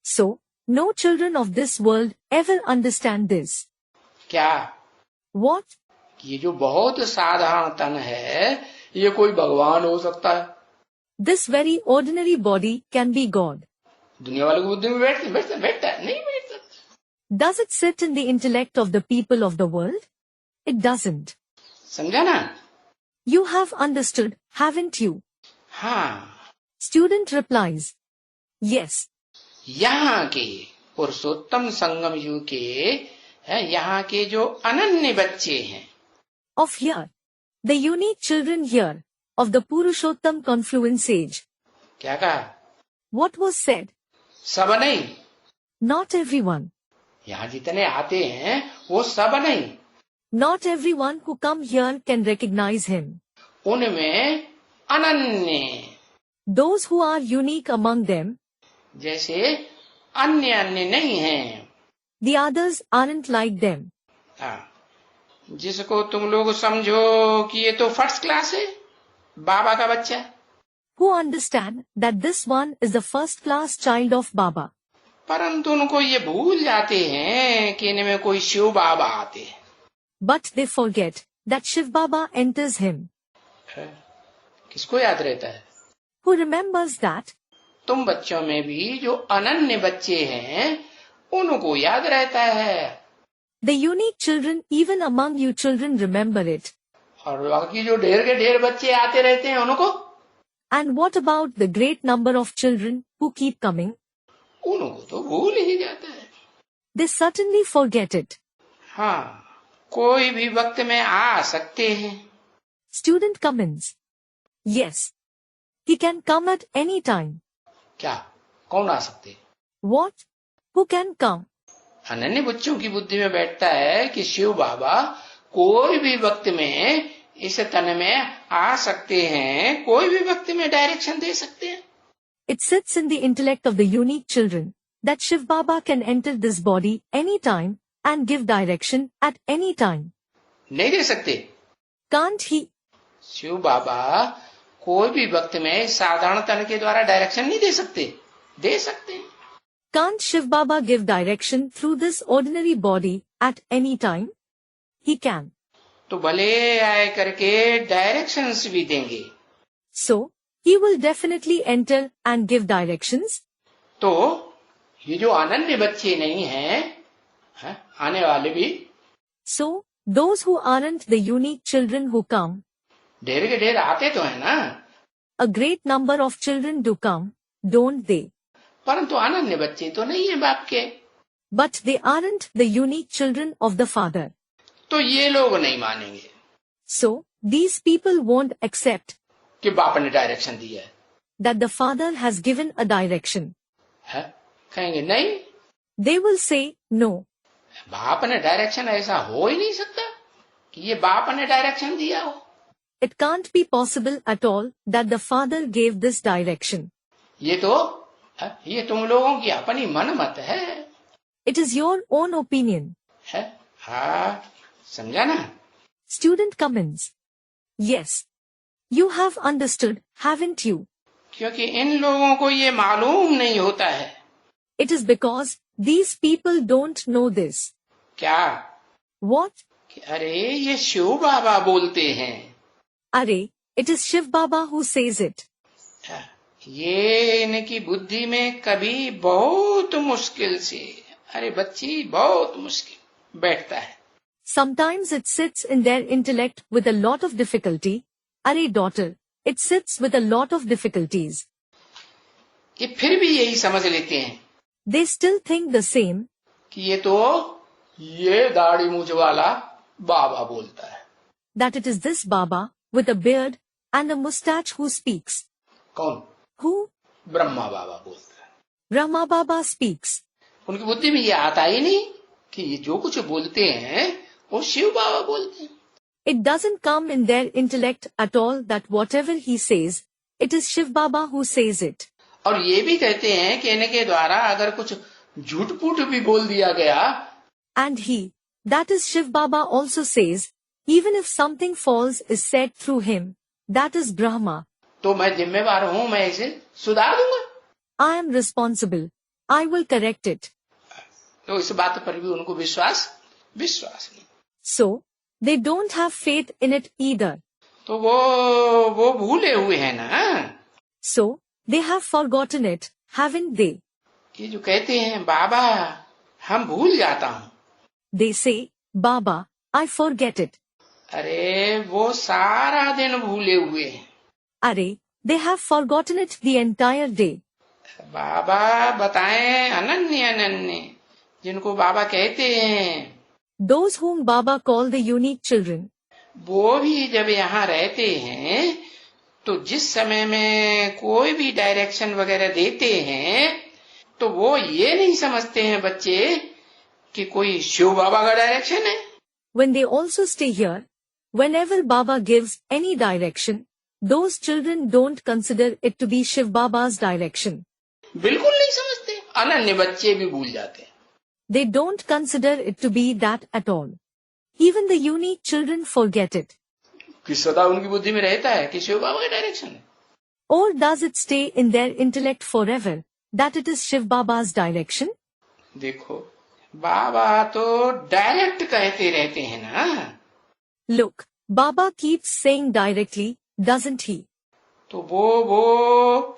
So, no children of this world ever understand this. क्या? What? ये जो बहुत साधारण तन है ये कोई भगवान हो सकता है. This very ordinary body can be God. दुनिया वालों की बुद्धि में बैठता है? नहीं बैठता. Does it sit in the intellect of the people of the world? It doesn't. समझा ना? You have understood, haven't you? हाँ. Student replies, yes. यहाँ के पुरुषोत्तम संगम युग के यहाँ के जो अनन्य बच्चे हैं. Of here, the unique children here of the Purushottam Confluence Age. क्या कहा? What was said? सब नहीं. Not everyone. यहाँ जितने आते हैं वो सब नहीं. Not everyone who come here can recognize him. उनमें अनन्य. Those who are unique among them. जैसे अन्य अन्य नहीं हैं. The others aren't like them. हाँ. जिसको तुम लोग समझो कि ये तो फर्स्ट क्लास है बाबा का बच्चा. Who understand that this one is the first class child of Baba. परंतु उनको ये भूल जाते हैं कि इनमें कोई शिव बाबा आते हैं. But they forget that Shiv Baba enters him. किसको याद रहता है? Who remembers that? तुम बच्चों में भी जो अनन्य बच्चे हैं उनको याद रहता है. The unique children even among you children remember it. और बाकी जो ढेर के ढेर बच्चे आते रहते हैं उनको? And what about the great number of children who keep coming? उनको तो भूल ही जाता है. They certainly forget it. हाँ, कोई भी वक्त में आ सकते हैं. Student comments. Yes. He can come at any time. क्या? कौन आ सकते हैं? What? Who can come? अनन्य बच्चों की बुद्धि में बैठता है कि शिव बाबा कोई भी वक्त में इस तन में आ सकते हैं, कोई भी वक्त में डायरेक्शन दे सकते हैं. It sits in the intellect of the unique children that Shiv Baba can enter this body any time and give direction at any time. नहीं दे सकते. Can't he? शिव बाबा कोई भी वक्त में साधारण तन के द्वारा डायरेक्शन नहीं दे सकते. दे सकते हैं. Can't Shiv Baba give direction through this ordinary body at any time? He can. तो भले आए करके डायरेक्शंस भी देंगे. So, he will definitely enter and give directions. तो ये जो अनन्य बच्चे नहीं हैं, आने वाले भी, So, those who aren't the unique children who come, ढेर के ढेर आते तो है ना, a great number of children do come, don't they? परंतु अनन्य बच्चे तो नहीं है बाप के, But they aren't the unique children of the Father. तो ये लोग नहीं मानेंगे So, these people won't accept कि बाप ने डायरेक्शन दिया है, that the Father has given a direction. कहेंगे नहीं, They will say, no, बाप ने डायरेक्शन, ऐसा हो ही नहीं सकता कि ये बाप ने डायरेक्शन दिया हो, it can't be possible at all that the Father gave this direction. ये तुम लोगों की अपनी मनमत है, It is your own opinion. हाँ, समझा ना? Student comments. Yes. You have understood, haven't you? क्योंकि इन लोगों को ये मालूम नहीं होता है. It is because these people don't know this. क्या? What? अरे ये शिव बाबा बोलते हैं. अरे, it is Shiv Baba who says it. ये इनकी बुद्धि में कभी बहुत मुश्किल से, अरे बच्ची बहुत मुश्किल बैठता है. Sometimes it sits in their intellect with a lot of difficulty. Arey daughter, it sits with a lot of difficulties. ये फिर भी यही समझ लेते हैं They still think the same. कि ये दाढ़ी मूंछ वाला बाबा बोलता है. That it is this Baba with a beard and a mustache who speaks. कौन? Who? ब्रह्मा बाबा बोलता है. Brahma Baba speaks. उनकी बुद्धि में ये आता ही नहीं कि ये जो कुछ बोलते हैं वो शिव बाबा बोलते हैं. It doesn't come in their intellect at all that whatever he says, it is Shiv Baba who says it. और ये भी कहते हैं कि इनके द्वारा अगर कुछ झूठ फूट भी बोल दिया गया, And he, that is Shiv Baba also says, even if something false is said through him, that is Brahma. तो मैं जिम्मेवार हूँ, मैं इसे सुधार दूंगा. I am responsible. I will correct it. तो इस बात पर भी उनको विश्वास नहीं. So, they don't have faith in it either. तो वो भूले हुए हैं ना. So, they have forgotten it, haven't they? ये जो कहते हैं बाबा हम भूल जाता हूँ, They say, Baba, I forget it. अरे वो सारा दिन भूले हुए हैं. Arey, they have forgotten it the entire day. बाबा बताएं अनन्य जिनको बाबा कहते हैं, Those whom Baba call the unique children, वो भी जब यहाँ रहते हैं तो जिस समय में कोई भी डायरेक्शन वगैरह देते हैं तो वो ये नहीं समझते हैं बच्चे कि कोई शिव बाबा का डायरेक्शन है. when they also stay here, whenever Baba gives any direction, those children don't consider it to be Shiv Baba's direction. बिल्कुल नहीं समझते. अनन्य बच्चे भी भूल जाते हैं. They don't consider it to be that at all. Even the unique children forget it. कि सदा उनकी बुद्धि में रहता है कि शिव बाबा का डायरेक्शन है. Or does it stay in their intellect forever that it is Shiv Baba's direction? देखो बाबा तो डायरेक्ट कहते रहते हैं ना. Look, Baba keeps saying directly, doesn't he? तो वो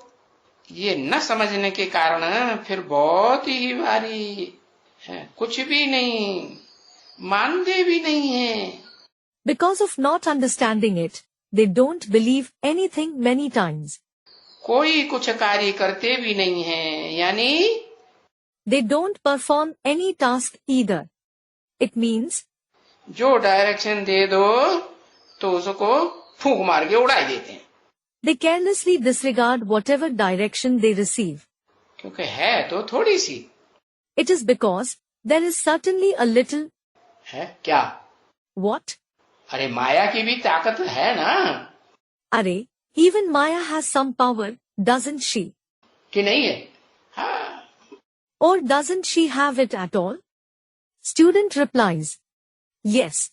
ये न समझने के कारण फिर बहुत ही भारी है, कुछ भी नहीं मानते भी नहीं है. Because of not understanding it, they don't believe anything many times. कोई कुछ कार्य करते भी नहीं है, यानी They don't perform any task either. It means जो डायरेक्शन दे दो तो उसको फूंक मार के उड़ा देते हैं. they carelessly disregard whatever direction they receive. क्योंकि है तो थोड़ी सी. It is because there is certainly a little. है क्या? What? अरे माया की भी ताकत है ना. Arey, even Maya has some power, doesn't she? कि नहीं है? हाँ. Or doesn't she have it at all? Student replies, yes.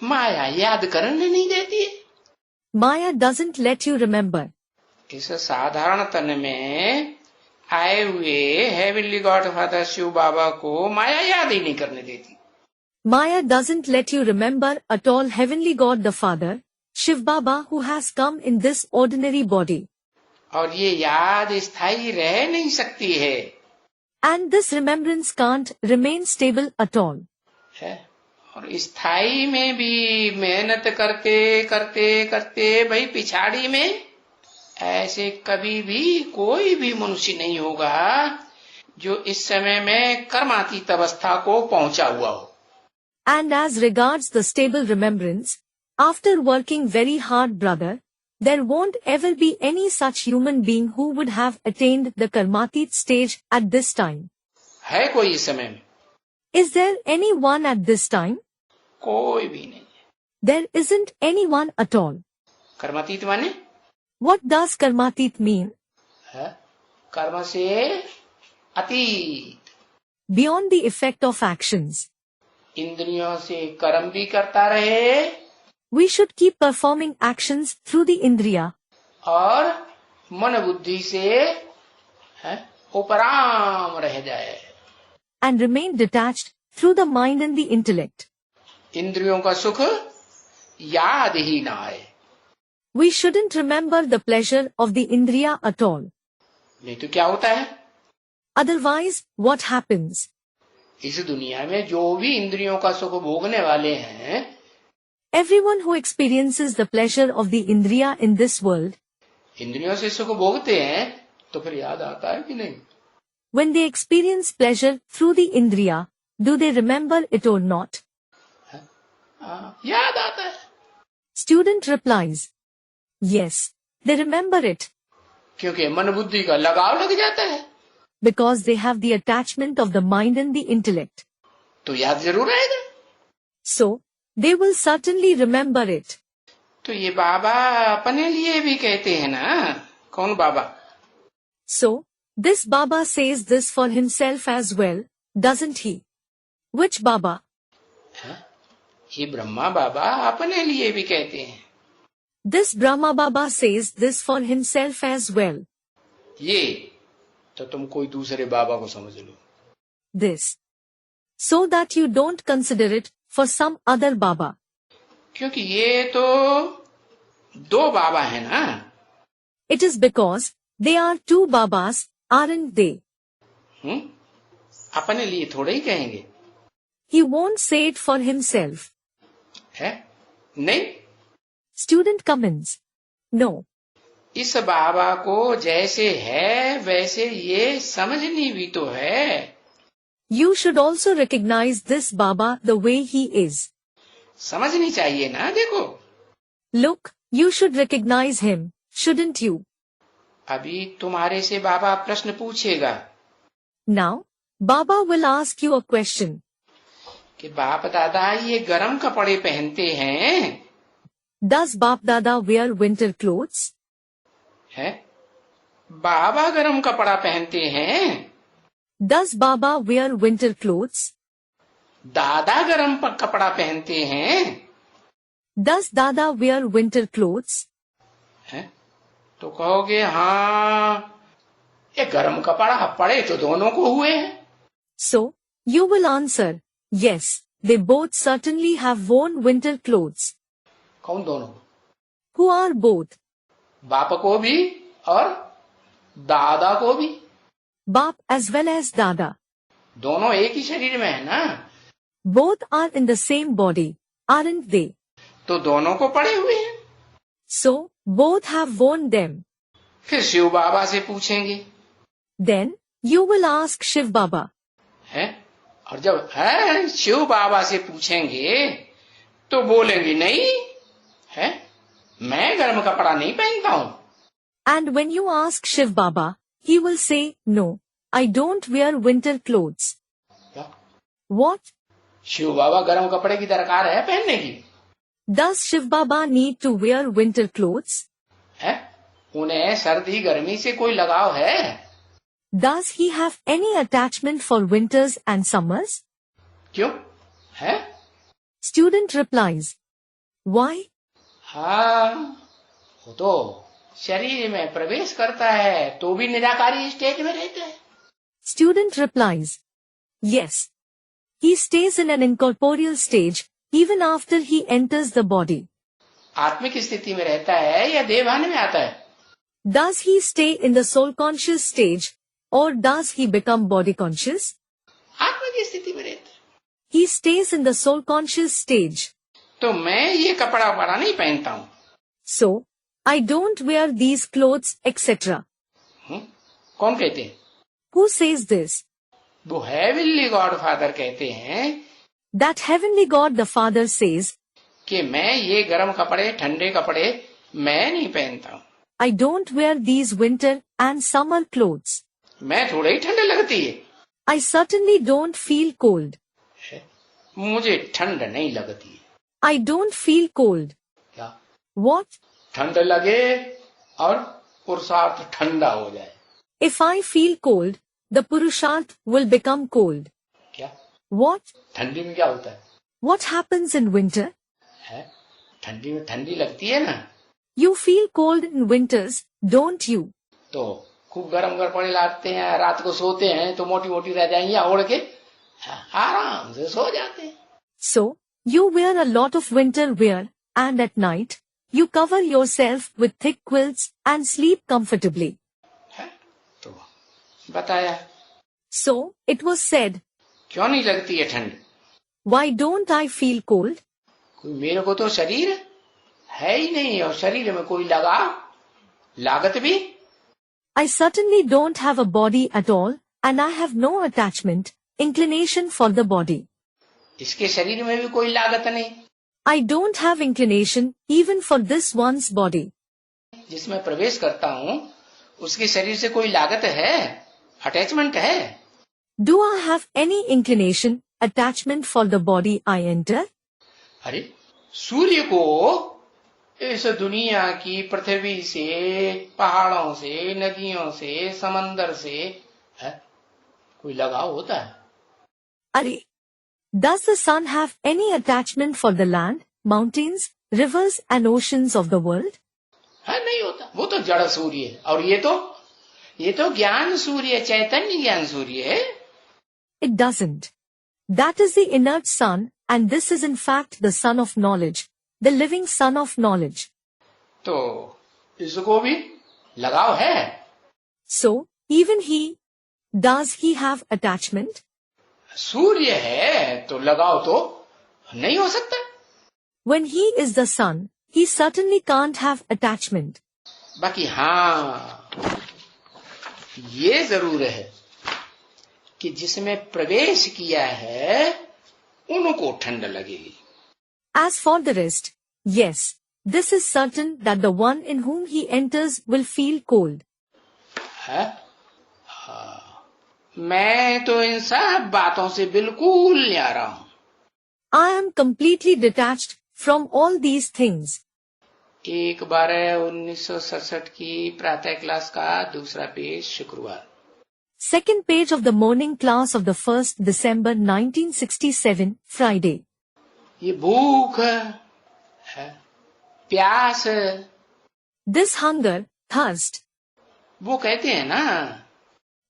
माया याद करने नहीं देती है. Maya doesn't let you remember. इस साधारण तन में आए हुए हेवनली गॉड फादर शिव बाबा को माया याद ही नहीं करने देती. Maya doesn't let you remember at all Heavenly God the Father, Shiv Baba who has come in this ordinary body. और ये याद स्थायी रह नहीं सकती है। And this remembrance can't remain stable at all. है और स्थायी में भी मेहनत करते करते करते भाई पिछाड़ी में ऐसे कभी भी कोई भी मनुष्य नहीं होगा जो इस समय में कर्मातीत अवस्था को पहुंचा हुआ हो। And as regards the stable remembrance, after working very hard, brother, there won't ever be any such human being who would have attained the karmatit stage at this time. है कोई इस समय में? Is there anyone at this time? कोई भी नहीं। There isn't anyone at all. कर्मातीत माने? What does karmatit mean? है कर्म से अतीत। Beyond the effect of actions. इंद्रियों से कर्म भी करता रहे। We should keep performing actions through the indriya. और मन बुद्धि से उपराम रह जाए। And remain detached through the mind and the intellect. इंद्रियों का सुख याद ही ना आए। We shouldn't remember the pleasure of the indriya at all. नहीं तो क्या होता है? Otherwise, what happens? इस दुनिया में जो भी इंद्रियों का सुख भोगने वाले हैं, Everyone who experiences the pleasure of the indriya in this world, इंद्रियों से सुख भोगते हैं तो फिर याद आता है कि नहीं? when they experience pleasure through the indriya, do they remember it or not? याद आता है। Student replies, yes, they remember it. क्योंकि मन बुद्धि का लगाव लग जाता है। Because they have the attachment of the mind and the intellect. तो याद जरूर आएगा। So, they will certainly remember it. तो ये बाबा अपने लिए भी कहते हैं ना? कौन बाबा? So, this Baba says this for himself as well, doesn't he? Which Baba? ये ब्रह्मा बाबा अपने लिए भी कहते हैं। This Brahma Baba says this for himself as well. ये तो तुम कोई दूसरे बाबा को समझ लो। This. So that you don't consider it for some other Baba. क्योंकि ये तो दो बाबा है ना। It is because they are two Babas, aren't they? अपने लिए थोड़े ही कहेंगे। He won't say it for himself. है? नहीं। Student comments. No. इस बाबा को जैसे है वैसे ये समझनी भी तो है। You should also recognize this Baba the way he is. समझनी चाहिए ना। देखो Look, you should recognize him, shouldn't you? अभी तुम्हारे से बाबा प्रश्न पूछेगा। Now, Baba will ask you a question. कि बाप दादा ये गरम कपड़े पहनते हैं? Does Bap Dada wear winter clothes? है? बाबा गरम कपड़ा पहनते हैं? Does Baba wear winter clothes? दादा गरम कपड़ा पहनते हैं? Does Dada wear winter clothes? है? तो कहोगे हाँ ये गरम कपड़ा पड़े तो दोनों को हुए हैं। So, you will answer, yes, they both certainly have worn winter clothes. कौन दोनों? Who are both? बाप को भी और दादा को भी। Bap as well as Dada. दोनों एक ही शरीर में है ना। Both are in the same body, aren't they? तो दोनों को पड़े हुए हैं। So, both have worn them. फिर शिव बाबा से पूछेंगे। Then, you will ask Shiv Baba. है? और जब है शिव बाबा से पूछेंगे तो बोलेंगे नहीं है मैं गर्म कपड़ा नहीं पहनता हूँ। And when you ask Shiv Baba, he will say, no, I don't wear winter clothes. क्या? What? शिव बाबा गर्म कपड़े की दरकार है पहनने की? Does Shiv Baba need to wear winter clothes? है? उन्हें सर्दी गर्मी से कोई लगाव है? Does he have any attachment for winters and summers? क्यों? है? Student replies, why? हाँ वो तो शरीर में प्रवेश करता है तो भी निराकारी स्टेज में रहता है। Student replies, yes, he stays in an incorporeal stage even after he enters the body. आत्मिक स्थिति में रहता है या देहभान में आता है? Does he stay in the soul conscious stage or does he become body conscious? आत्मा की स्थिति में रहता है। He stays in the soul conscious stage. तो मैं ये कपड़ा बड़ा नहीं पहनता हूँ। So, I don't wear these clothes, etc. कौन कहते हैं? Who says this? वो हेवनली गॉड फादर कहते हैं That heavenly God the Father says, कि मैं ये गर्म कपड़े ठंडे कपड़े मैं नहीं पहनता हूँ। I don't wear these winter and summer clothes. मैं थोड़ा ही ठंड लगती है। I certainly don't feel cold. मुझे ठंड नहीं लगती है। I don't feel cold. क्या? What? ठंड लगे और पुरुषार्थ ठंडा हो जाए। If I feel cold, the Purusharth will become cold. क्या? What? ठंडी में क्या होता है? What happens in winter? ठंडी में ठंडी लगती है ना। You feel cold in winters, don't you? तो खूब गर्म कपड़े लाते हैं, रात को सोते हैं तो मोटी मोटी रह जाएंगी, ओढ़ के आराम से सो जाते हैं। So, you wear a lot of winter wear, and at night, you cover yourself with thick quilts and sleep comfortably. तो बताया। So, it was said, क्यों नहीं लगती है ठंड? why don't I feel cold? कोई मेरे को तो शरीर है ही नहीं और शरीर में कोई लागत भी। I certainly don't have a body at all, and I have no attachment, inclination for the body. इसके शरीर में भी कोई लागत नहीं। I don't have inclination even for this one's body. जिसमें प्रवेश करता हूँ उसके शरीर से कोई लागत है, अटैचमेंट है? Do I have any inclination, attachment for the body I enter? अरे सूर्य को इस दुनिया की पृथ्वी से, पहाड़ों से, नदियों से, समंदर से कोई लगाव होता है? Are, does the sun have any attachment for the land, mountains, rivers and oceans of the world? नहीं होता। वो तो जड़ सूर्य है और ये तो ज्ञान सूर्य, चैतन्य ज्ञान सूर्य है। It doesn't. That is the inert sun, and this is in fact the sun of knowledge, the living sun of knowledge. तो इसको भी लगाव है। So, even does he have attachment? सूर्य है तो लगाव तो नहीं हो सकता। When he is the sun, he certainly can't have attachment. बाकी हाँ, ये जरूर है कि जिसमें प्रवेश किया है उनको ठंड लगेगी। As for the rest, yes, this is certain that the one in whom he enters will feel cold. मैं तो इन सब बातों से बिल्कुल न्यारा हूँ। I am completely detached from all these things. एक बार 1967 की प्रातः क्लास का दूसरा पेज, शुक्रवार। Second page of the morning class of the 1st December 1967, Friday. ये भूख है, प्यास है। This hunger, thirst. वो कहते हैं ना।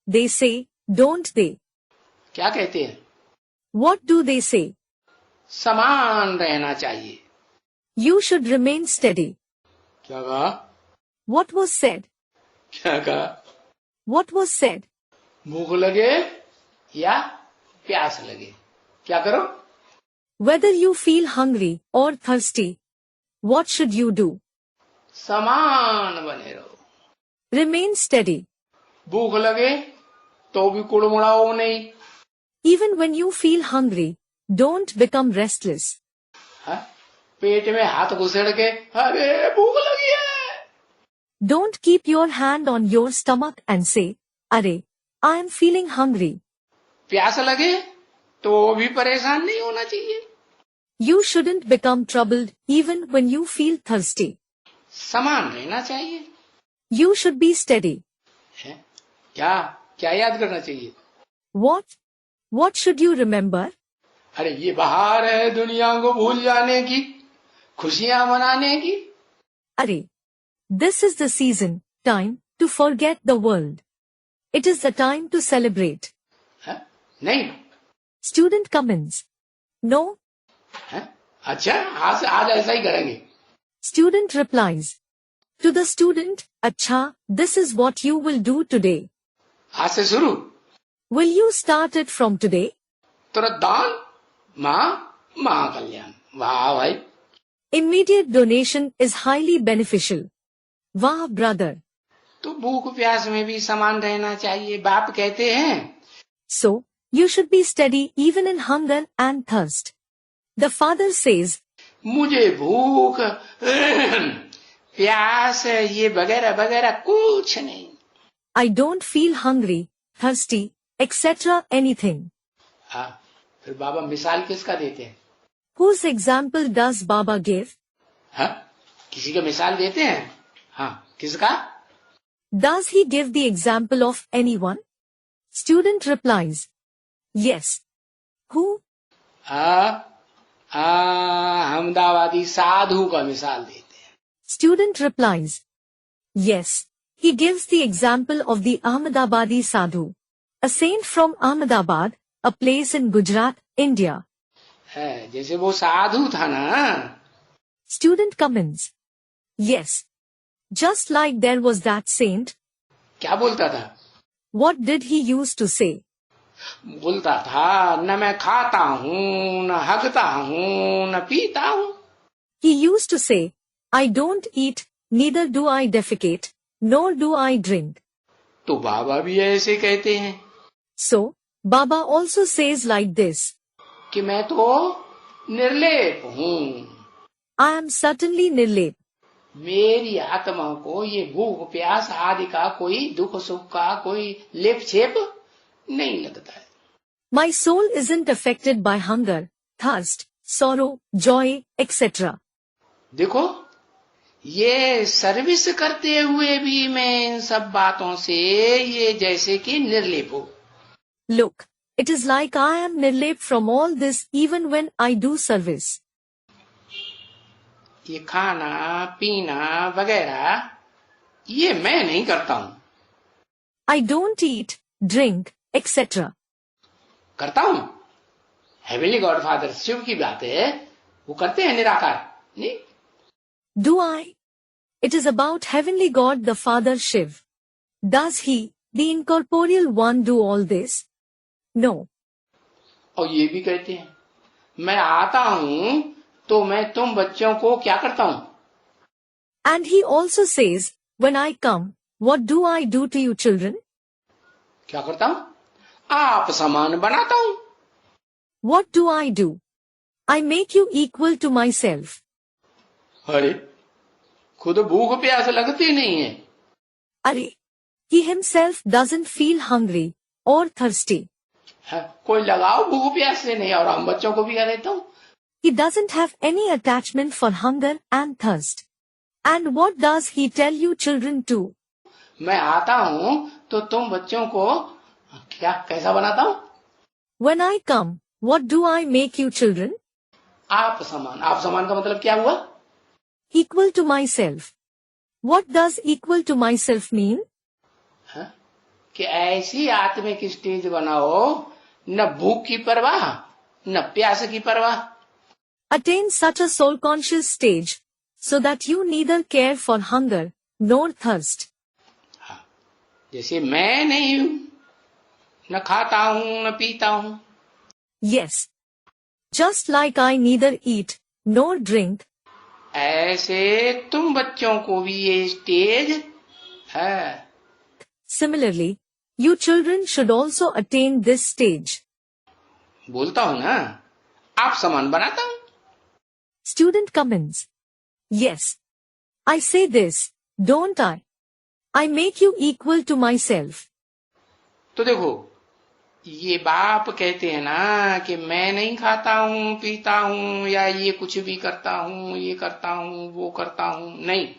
They say, don't they? क्या कहते हैं? What do they say? समान रहना चाहिए। You should remain steady. क्या कहा? What was said? क्या कहा? What was said? भूख लगे या प्यास लगे, क्या करो? Whether you feel hungry or thirsty, what should you do? समान बने रहो। Remain steady. भूख लगे तो भी कुड़मुड़ाओ नहीं। Even when you feel hungry, don't become restless. पेट में हाथ घुसेड़ के अरे भूख लगी है। Don't keep your hand on your stomach and say, "Arey, I am feeling hungry." प्यास लगे तो भी परेशान नहीं होना चाहिए। You shouldn't become troubled even when you feel thirsty. समान रहना चाहिए। You should be steady. क्या क्या याद करना चाहिए? What? What should you remember? अरे ये बहार है दुनिया को भूल जाने की, खुशियां मनाने की। Arey, this is the season, time to forget the world. It is the time to celebrate. नहीं। Student comments. No. अच्छा, आज ऐसा ही करेंगे। Student replies. To the student, Accha, this is what you will do today. आज से शुरू. Will you start it from today? तुरंत दान, माँ कल्याण. वाह भाई. Immediate donation is highly beneficial. Wah, brother. तो भूख प्यास में भी समान रहना चाहिए, बाप कहते हैं. So, you should be steady even in hunger and thirst. The father says, मुझे भूख प्यास ये वगैरह वगैरह कुछ नहीं. I don't feel hungry, thirsty, etc. anything. हाँ, फिर बाबा मिसाल किसका देते हैं? Whose example does Baba give? हाँ, किसी का मिसाल देते हैं. हाँ, किसका? Does he give the example of anyone? Student replies, yes. Who? Ahmedabadi साधु का मिसाल देते हैं. Student replies, yes. He gives the example of the Ahmedabadi sadhu, a saint from Ahmedabad, a place in Gujarat, India. है, जैसे वो साधु था ना. Student comments, yes. Just like there was that saint. क्या बोलता था? What did he used to say? बोलता था, न मैं खाता हूँ, न हगता हूँ, न पीता हूँ. He used to say, I don't eat, neither do I defecate, nor do I drink. तो बाबा भी ऐसे कहते हैं. So, Baba also says like this, कि मैं तो निर्लेप हूँ. I am certainly nirlep. मेरी आत्मा को ये भूख प्यास आदि का कोई दुख सुख का कोई लेप छेप नहीं लगता है. My soul isn't affected by hunger, thirst, sorrow, joy, etc. देखो, ये सर्विस करते हुए भी मैं इन सब बातों से ये जैसे कि निर्लेप हूँ. Look, it is like I am nirlep from all this even when I do service. ये खाना पीना वगैरह ये मैं नहीं करता हूँ. I don't eat, drink, etc. करता हूँ. हेवनली गॉड फादर शिव की बात है, वो करते हैं निराकार नहीं. Do I? It is about heavenly God the Father Shiv. Does he, the incorporeal one, do all this? No. और ये भी कहते हैं, मैं आता हूँ तो मैं तुम बच्चों को क्या करता हूँ. And he also says, when I come, what do I do to you children? क्या करता हूँ? आप समान बनाता हूँ. What do I do? I make you equal to myself. अरे, खुद भूख प्यास लगती नहीं है. Arey, he himself doesn't feel hungry or thirsty. कोई लगाव भूख प्यास से नहीं, और हम बच्चों को भी क्या देता हूँ. He doesn't have any attachment for hunger and thirst. And what does he tell you children to? मैं आता हूँ तो तुम बच्चों को क्या कैसा बनाता हूँ. When I come, what do I make you children? आप समान. आप समान का मतलब क्या हुआ? Equal to myself. What does equal to myself mean? कि ऐसी आत्मिक स्टेज बनाओ, न भूख की परवाह न प्यास की परवाह. Attain such a soul-conscious stage, so that you neither care for hunger nor thirst. जैसे मैं नहीं हूँ, न खाता हूँ न पीता हूँ. Yes. Just like I neither eat nor drink. ऐसे तुम बच्चों को भी ये स्टेज है. Similarly, you children should also attain this stage. बोलता हूँ ना, आप समान बनाता हूँ. Student comments. Yes. I say this, don't I? I make you equal to myself. तो देखो, ये बाप कहते हैं ना कि मैं नहीं खाता हूँ पीता हूँ या ये कुछ भी करता हूँ, ये करता हूँ वो करता हूँ, नहीं.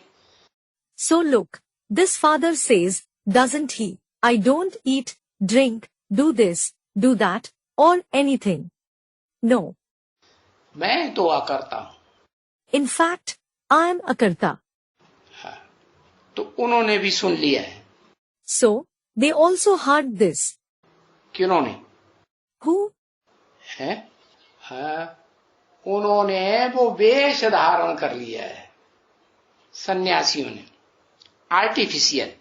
So look, this father says, doesn't he? I don't eat, drink, do this, do that, or anything. No. मैं तो अकर्ता हूँ. In fact, I am akarta. तो उन्होंने भी सुन लिया है. So, they also heard this. किन्होंने? Who? है? उन्होंने वो वेश धारण कर लिया है, सन्यासियों ने. Artificial.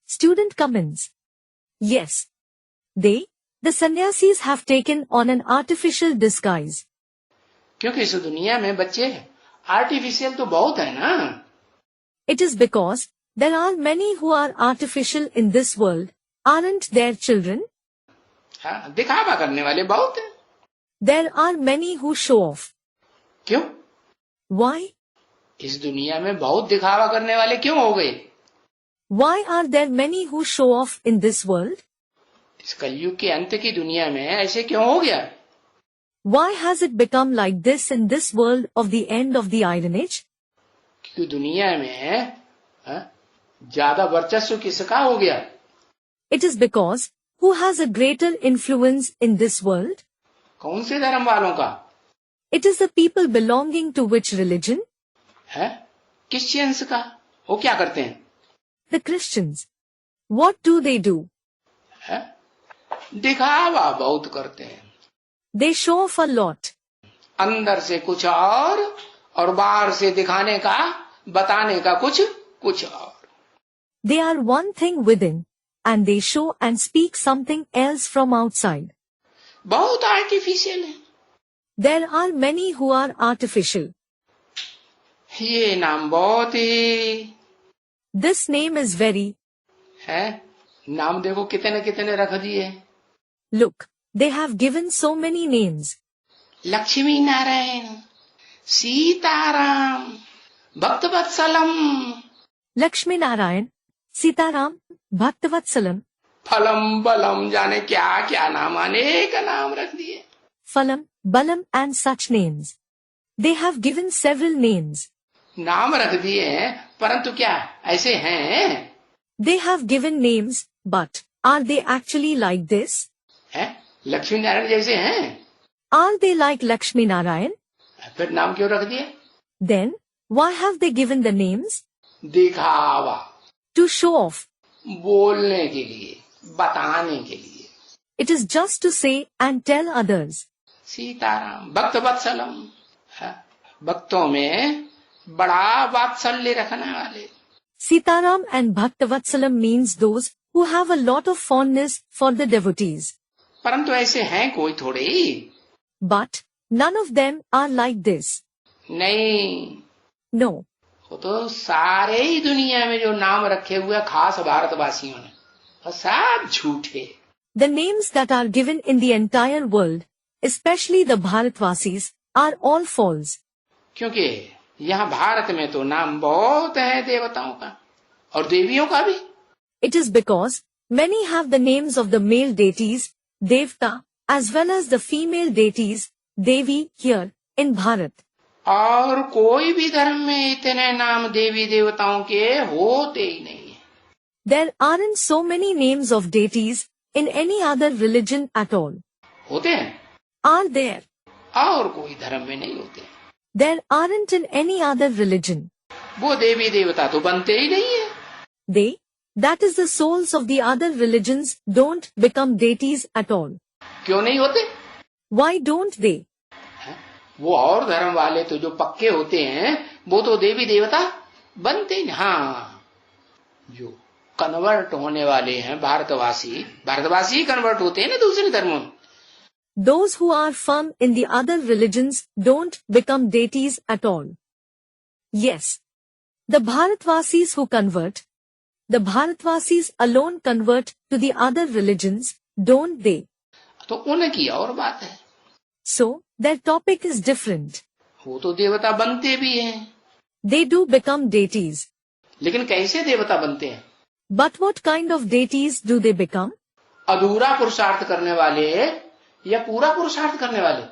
Student comments. Yes. The sannyasis have taken on an artificial disguise. क्योंकि इस दुनिया में बच्चे आर्टिफिशियल तो बहुत है ना। It is because there are many who are artificial in this world, aren't there, children? हाँ, दिखावा करने वाले बहुत हैं। There are many who show off. क्यों? Why? इस दुनिया में बहुत दिखावा करने वाले क्यों हो गए? Why are there many who show off in this world? इस कलयुग के अंत की दुनिया में ऐसे क्यों हो गया? Why has it become like this in this world of the end of the Iron Age? क्योंकि दुनिया में ज्यादा वर्चस्व किसका हो गया? It is because who has a greater influence in this world? कौन से धर्म वालों का? It is the people belonging to which religion? है क्रिश्चियंस का। वो क्या करते हैं? The Christians. What do they do? है दिखावा बहुत करते हैं। They show off a lot. अंदर से कुछ और बाहर से दिखाने का, बताने का कुछ और। They are one thing within, and they show and speak something else from outside. बहुत आर्टिफिशियल है। There are many who are artificial. ये नाम बहुत ही This name is very. है नाम देखो कितने रख दिए। Look, they have given so many names. Lakshmi Narayan, Sitaram, Bhaktavatsalam, Lakshmi Narayan, Sitaram, Bhaktavatsalam, फलम बलम, जाने क्या क्या नाम, अनेक नाम रख दिए। Phalam, Balam and such names. They have given several names. नाम रख दिए हैं, परंतु क्या ऐसे हैं? They have given names, but are they actually like this? है लक्ष्मी नारायण जैसे हैं? Are they like Lakshmi Narayan? फिर नाम क्यों रख दिए? Then, why have they given the names? दिखावा, To show off. बोलने के लिए, बताने के लिए। It is just to say and tell others. Sitaram, Bhaktavatsalam, भक्तों में बड़ा वात्सल्य रखने वाले। Sitaram and Bhaktavatsalam means those who have a lot of fondness for the devotees. परंतु ऐसे हैं कोई थोड़े ही। But none of them are like this. नहीं, No. वो तो सारे ही दुनिया में जो नाम रखे हुए खास भारतवासियों ने, वो सब झूठे। The names that are given in the entire world, especially the Bharatvasis, are all false. क्योंकि यहाँ भारत में तो नाम बहुत है देवताओं का और देवियों का भी। It is because many have the names of the male deities, Devta, as well as the female deities, Devi, here in Bharat. और कोई भी धर्म में इतने नाम देवी देवताओं के होते ही नहीं है। There aren't so many names of deities in any other religion at all. होते हैं Are there? और कोई धर्म में नहीं होते। There aren't in any other religion. वो देवी देवता तो बनते ही नहीं है। They, that is the souls of the other religions, don't become deities at all. क्यों नहीं होते? Why don't they? वो और धर्म वाले तो जो पक्के होते हैं वो तो देवी देवता बनते ही नहीं। हाँ, जो कन्वर्ट होने वाले हैं भारतवासी कन्वर्ट होते हैं ना दूसरे धर्मों में। Those who are firm in the other religions don't become deities at all. Yes. The Bharatvasis who convert, the Bharatvasis alone convert to the other religions, don't they? तो उनकी और बात है। So, their topic is different. वो तो देवता बनते भी हैं। They do become deities. लेकिन कैसे देवता बनते हैं? But what kind of deities do they become? अधूरा पुरुषार्थ करने वाले या पूरा पुरुषार्थ करने वाले?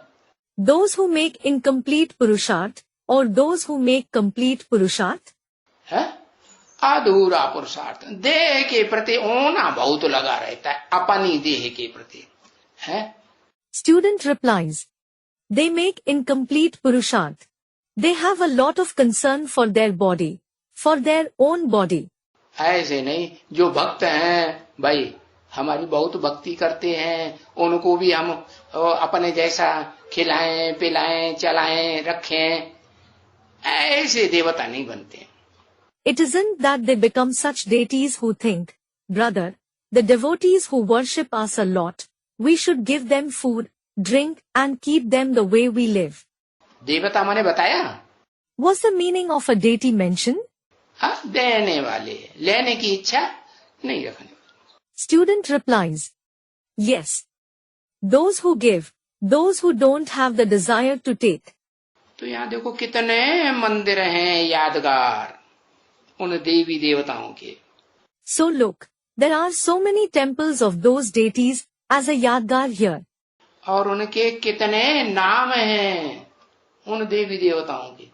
Those who make incomplete Purusharth or those who make complete Purusharth? है अधूरा पुरुषार्थ। देह के प्रति ओना बहुत लगा रहता है, अपनी देह के प्रति है। Student replies. They make incomplete Purusharth. They have a lot of concern for their body, for their own body. ऐसे नहीं, जो भक्त हैं भाई हमारी बहुत भक्ति करते हैं, उनको भी हम अपने जैसा खिलाएं पिलाएं चलाएं रखें, ऐसे देवता नहीं बनते। It isn't that they become such deities who think, brother, the devotees who worship us a lot, we should give them food, drink and keep them the way we live. देवता माने बताया? Was the meaning of a deity mentioned? हाँ, देने वाले, लेने की इच्छा नहीं रखने वाले. Student replies, yes. Those who give, those who don't have the desire to take. तो यहाँ देखो कितने मंदिर हैं यादगार उन देवी देवताओं के. So look, there are so many temples of those deities as a yadgar here. और उनके कितने नाम हैं उन देवी देवताओं के.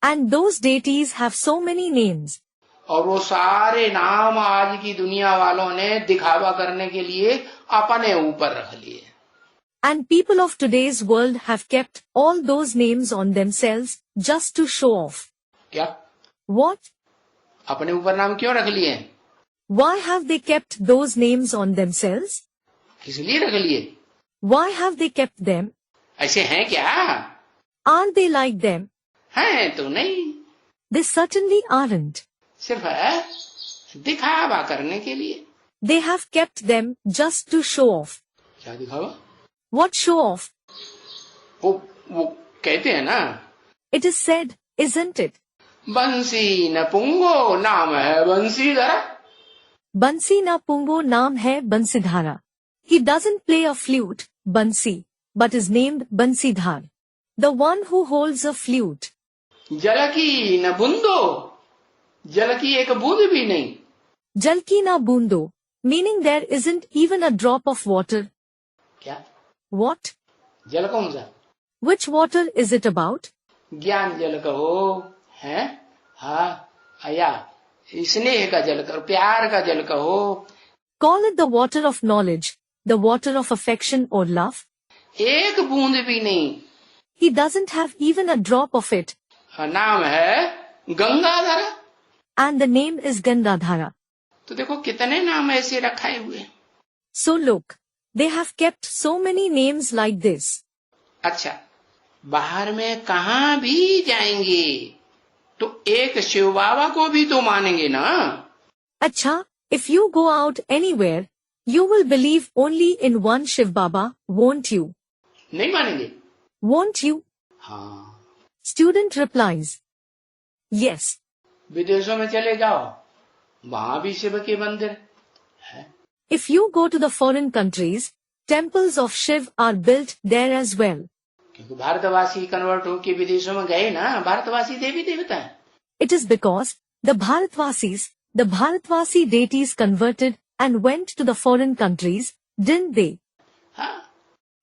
And those deities have so many names. और वो सारे नाम आज की दुनिया वालों ने दिखावा करने के लिए अपने ऊपर रख लिए. And people of today's world have kept all those names on themselves just to show off. क्या? What? अपने ऊपर नाम क्यों रख लिए? Why have they kept those names on themselves? किस लिए रख लिए? Why have they kept them? ऐसे हैं क्या? Are they like them? हैं तो नहीं. They certainly aren't. सिर्फ दिखावा करने के लिए. They have kept them just to show off. क्या दिखावा? What show off? वो कहते हैं ना. It is said, isn't it? बंसी न पुंगो नाम है बंसीधरा. Bansi na pungo naam hai Bansidhara. He doesn't play a flute, Bansi, but is named Bansidhar. The one who holds a flute. जल की न बूंदो. जल की एक बूंद भी नहीं. Jalki na bundo, meaning there isn't even a drop of water. क्या? What? जल कौन सा? Which water is it about? ज्ञान जल कहो है. हाँ आया स्नेह का जल कहो, प्यार का जल कहो. Call it the water of knowledge, the water of affection or love. एक बूंद भी नहीं. He doesn't have even a drop of it. नाम है Gangadhar. And the name is Gandadhara. तो देखो कितने नाम ऐसे रखाए हुए. So look, they have kept so many names like this. अच्छा, बाहर में कहाँ भी जाएंगे तो एक शिव बाबा को भी तो मानेंगे ना. Accha, if you go out anywhere, you will believe only in one Shiv Baba, won't you? नहीं मानेंगे? Won't you? हाँ. Student replies, yes. विदेशों में चले जाओ, वहाँ भी शिव के मंदिर है. If you go to the foreign countries, temples of Shiv are built there as well. क्योंकि भारतवासी कन्वर्ट होके विदेशों में गए ना, भारतवासी देवी देवता है. It is because the Bharatwasi deities converted and went to the foreign countries, didn't they? हाँ.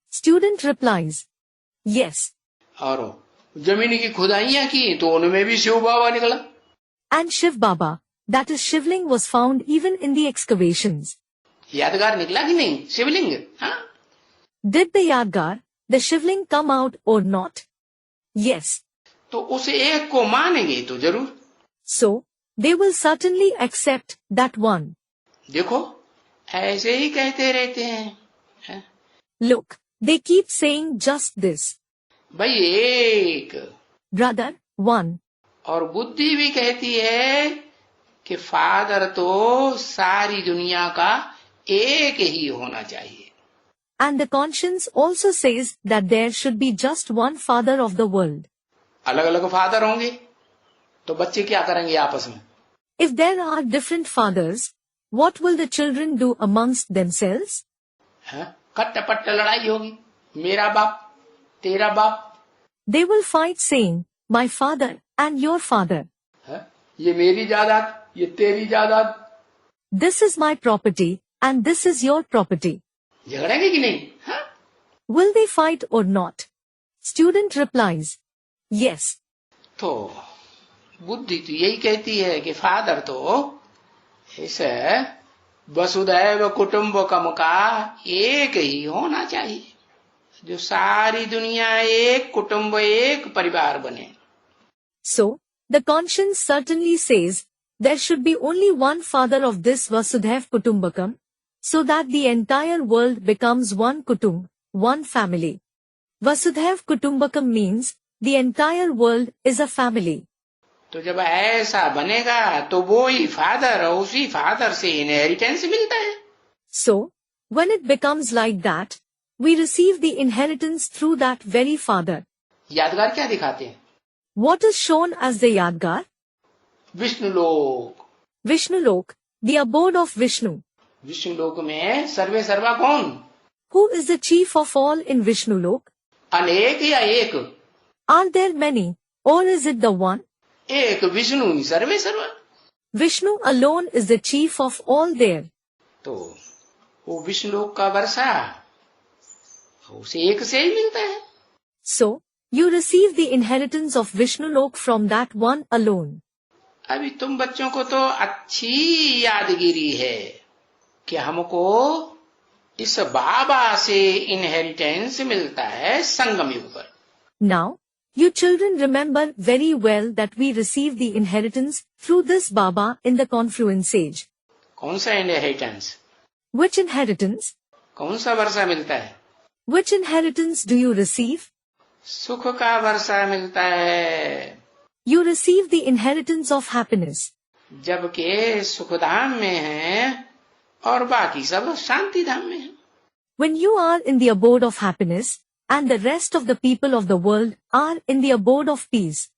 Student replies, yes. और जमीन की खुदाइयाँ की तो उनमें भी शिव बाबा निकला. And Shiv Baba, that is Shivling, was found even in the excavations. यादगार निकला कि नहीं शिवलिंग? हाँ. Did the Yadgar, the Shivling, come out or not? Yes. तो उस एक को मानेंगे तो जरूर. So, they will certainly accept that one. देखो ऐसे ही कहते रहते हैं. Look, they keep saying just this. भाई एक. Brother, one. और बुद्धि भी कहती है कि फादर तो सारी दुनिया का एक ही होना चाहिए. And the conscience also says that there should be just one father of the world. अलग अलग फादर होंगे तो बच्चे क्या करेंगे आपस में? If there are different fathers, what will the children do amongst themselves? कट्ट पट्ट लड़ाई होगी. मेरा बाप तेरा बाप. They will fight saying, my father and your father. ये मेरी जायदाद, ये तेरी जायदाद. This is my property and this is your property. झगड़ेंगे कि नहीं? हाँ? Will they fight or not? Student replies, yes. तो बुद्धि तो यही कहती है कि फादर तो इस वसुधैव कुटुंबकम का एक ही होना चाहिए, जो सारी दुनिया एक कुटुंब एक परिवार बने. So, the conscience certainly says there should be only one father of this Vasudhaiv Kutumbakam, so that the entire world becomes one kutumb, one family. Vasudhaiv Kutumbakam means the entire world is a family. तो जब ऐसा बनेगा तो वो ही father और उसी father से inheritance मिलता है. So, when it becomes like that, we receive the inheritance through that very father. यादगार क्या दिखाते हैं? What is shown as the Yadgar? Vishnulok. Vishnulok, the abode of Vishnu. Vishnulok में सर्वे सर्वा कौन? Who is the chief of all in Vishnulok? अनेक या एक? Are there many, or is it the one? एक विष्णु ही सर्वे सर्वा. Vishnu alone is the chief of all there. तो वो विष्णुलोक का वर्षा उसे एक से ही मिलता है. So, you receive the inheritance of Vishnulok from that one alone. अभी तुम बच्चों को तो अच्छी यादगिरी है कि हमको इस बाबा से इनहेरिटेंस मिलता है संगम युग पर. Now, you children remember very well that we receive the inheritance through this Baba in the Confluence Age. कौन सा इनहेरिटेंस? Which inheritance? कौन सा वर्षा मिलता है? Which inheritance do you receive? सुख का वर्षा मिलता है. You receive the inheritance of happiness. जबकि सुखधाम में है और बाकी सब शांति धाम में है. When you are in the abode of happiness, and the rest of the people of the world are in the abode of peace.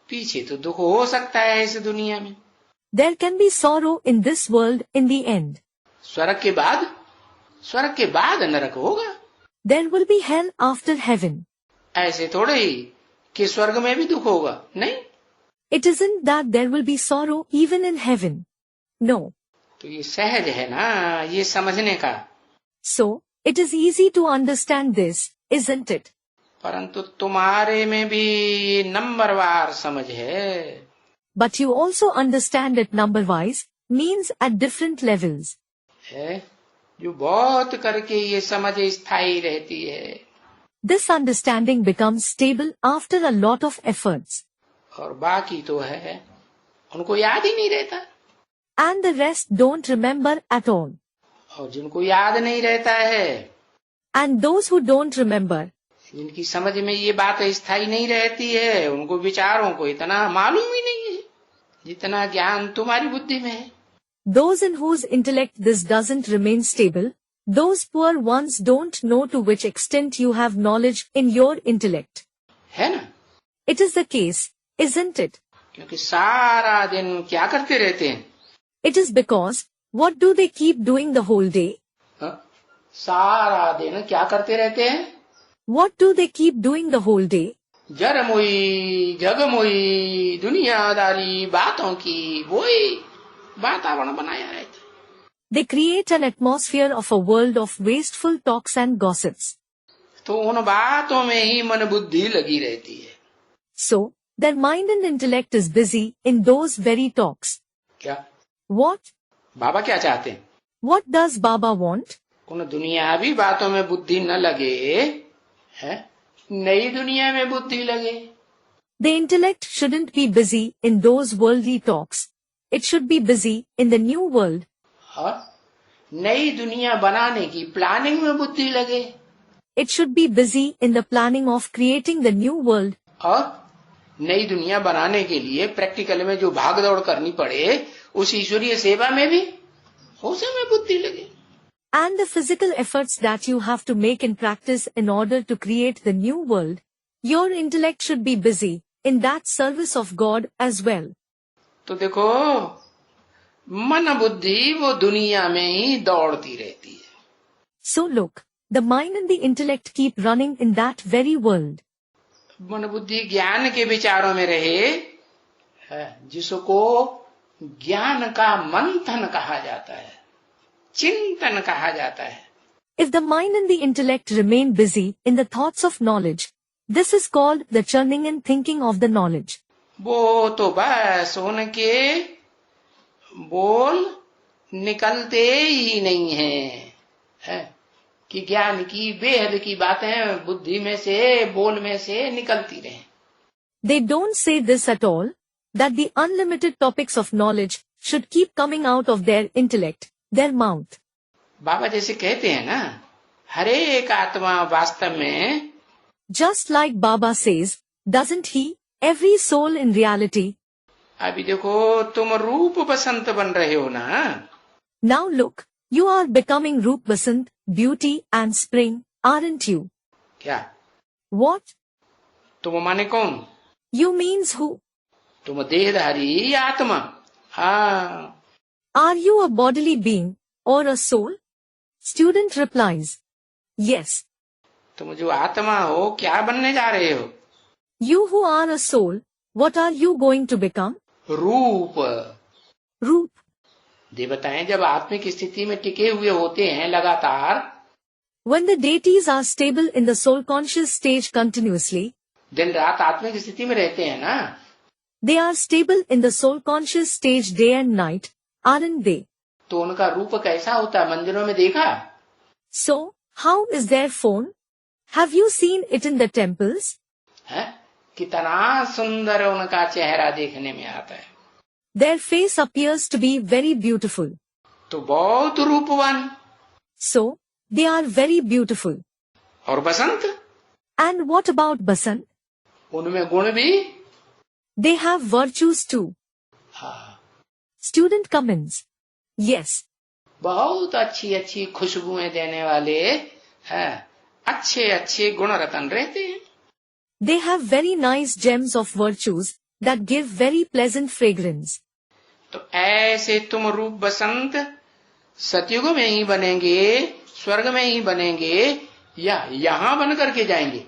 पीछे तो दुख हो सकता है इस दुनिया में. There can be sorrow in this world in the end. स्वर्ग के बाद नरक होगा. There will be hell after heaven. ऐसे थोड़े ही कि स्वर्ग में भी दुख होगा. नहीं. It isn't that there will be sorrow even in heaven. No. तो ये सहज है ना ये समझने का. So, it is easy to understand this, isn't it? परंतु तुम्हारे में भी नंबरवार समझ है. But you also understand it number-wise, means at different levels. है जो बहुत करके ये समझ स्थायी रहती है. This understanding becomes stable after a lot of efforts. और बाकी तो है उनको याद ही नहीं रहता. And the rest don't remember at all. और जिनको याद नहीं रहता है, And those who don't remember, जिनकी समझ में ये बात स्थायी नहीं रहती है, उनको विचारों को इतना मालूम ही नहीं है जितना ज्ञान तुम्हारी बुद्धि में है. those in whose intellect this doesn't remain stable, those poor ones don't know to which extent you have knowledge in your intellect. है ना? It is the case, isn't it? क्योंकि सारा दिन क्या करते रहते हैं? It is because, what do they keep doing the whole day? हाँ? सारा दिन क्या करते रहते हैं? What do they keep doing the whole day? जरमुई जगमुई दुनियादारी बातों की वही वातावरण बनाया रहता है. They create an atmosphere of a world of wasteful talks and gossips. तो उन बातों में ही मन बुद्धि लगी रहती है. So, their mind and intellect is busy in those very talks. क्या? What? बाबा क्या चाहते हैं? What does Baba want? उन दुनियावी बातों में बुद्धि न लगे, है? नई दुनिया में बुद्धि लगे. The intellect shouldn't be busy in those worldly talks. It should be busy in the new world. और नई दुनिया बनाने की प्लानिंग में बुद्धि लगे. It should be busy in the planning of creating the new world. और नई दुनिया बनाने के लिए प्रैक्टिकल में जो भाग दौड़ करनी पड़े उस ईश्वरीय सेवा में भी उसमें बुद्धि लगे. And the physical efforts that you have to make in practice in order to create the new world, your intellect should be busy in that service of God as well. तो देखो मन बुद्धि वो दुनिया में ही दौड़ती रहती है. So look, the mind and the intellect keep running in that very world. मन बुद्धि ज्ञान के विचारों में रहे, जिसको ज्ञान का मंथन कहा जाता है, चिंतन कहा जाता है. If the mind and the intellect remain busy in the thoughts of knowledge, this is called the churning and thinking of the knowledge. वो तो बस उनके बोल निकलते ही नहीं है कि ज्ञान की बेहद की बातें बुद्धि में से बोल में से निकलती रहे. They don't say this at all, that the unlimited topics of knowledge should keep coming out of their intellect, their mouth. बाबा जैसे कहते हैं ना, हर एक आत्मा वास्तव में, Just like Baba says, doesn't he, every soul in reality, अभी देखो तुम रूप बसंत बन रहे हो ना। Now look, you are becoming Roop Basant, beauty and spring, aren't you? क्या? What? तुम माने कौन? You means who? तुम देहधारी आत्मा। हाँ। Are you a bodily being or a soul? Student replies, yes. तुम जो आत्मा हो क्या बनने जा रहे हो? You who are a soul, what are you going to become? रूप। Roop. देवताएं जब आत्मिक स्थिति में टिके हुए होते हैं लगातार, When the deities are stable in the soul conscious stage continuously, दिन रात आत्मिक स्थिति में रहते हैं ना, they are stable in the soul conscious stage day and night, aren't they? तो उनका रूप कैसा होता है मंदिरों में देखा? So, how is their form? Have you seen it in the temples? है? कितना सुंदर उनका चेहरा देखने में आता है। Their face appears to be very beautiful. तो बहुत रूपवान। So, they are very beautiful. और बसंत? And what about Basant? उनमें गुण भी? They have virtues too. हाँ। Student comments. Yes. बहुत अच्छी अच्छी खुशबुएं देने वाले हैं, अच्छे अच्छे गुण रतन रहते हैं। They have very nice gems of virtues that give very pleasant fragrance. तो ऐसे तुम रूप बसंत सतयुग में ही बनेंगे, स्वर्ग में ही बनेंगे, या यहाँ बन करके जाएंगे?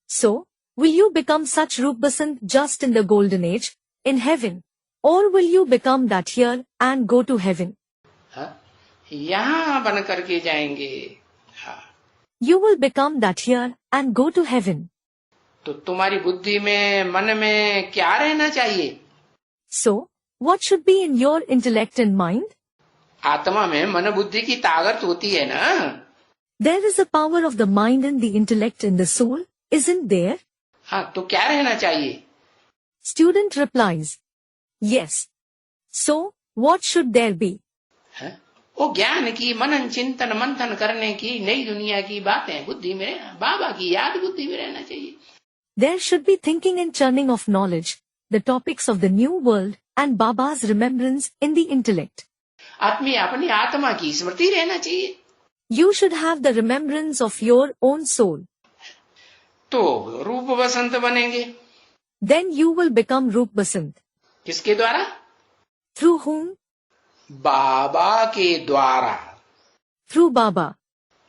So, will you become such Roop Basant just in the golden age, in heaven? Or will you become that here and go to heaven? हाँ, यहाँ बन करके जाएंगे। हाँ। You will become that here and go to heaven. तो तुम्हारी बुद्धि में मन में क्या रहना चाहिए? So, what should be in your intellect and mind? आत्मा में मन बुद्धि की ताकत होती है ना। There is a power of the mind and the intellect in the soul, isn't there? हाँ, तो क्या रहना चाहिए? Student replies, yes. So, what should there be? है? वो ज्ञान की मनन चिंतन मंथन करने की नई दुनिया की बातें बुद्धि में, बाबा की याद बुद्धि में रहना चाहिए। There should be thinking and churning of knowledge, the topics of the new world and Baba's remembrance in the intellect. आत्मी अपनी आत्मा की स्मृति रहना चाहिए। You should have the remembrance of your own soul. तो रूप बसंत बनेंगे। Then you will become Roop Basant. किसके द्वारा? Through whom? बाबा के द्वारा। Through Baba.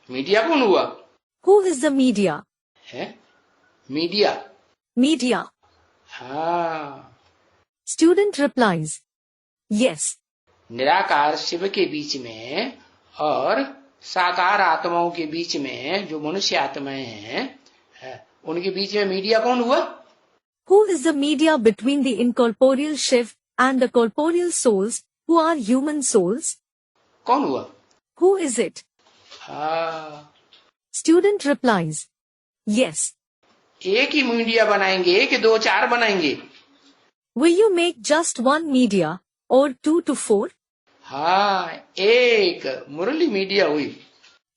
मीडिया कौन हुआ? Who is the media? है? मीडिया। Media. हाँ। Student replies, yes. निराकार शिव के बीच में और साकार आत्माओं के बीच में जो मनुष्य आत्माएं हैं, उनके बीच में मीडिया कौन हुआ? Who is the media between the incorporeal Shiv and the corporeal souls who are human souls? कौन हुआ? Who is it? हाँ। Student replies, yes. एक ही मीडिया बनाएंगे कि दो चार बनाएंगे? Will you make just one media or 2 to 4? हाँ, एक मुरली मीडिया हुई।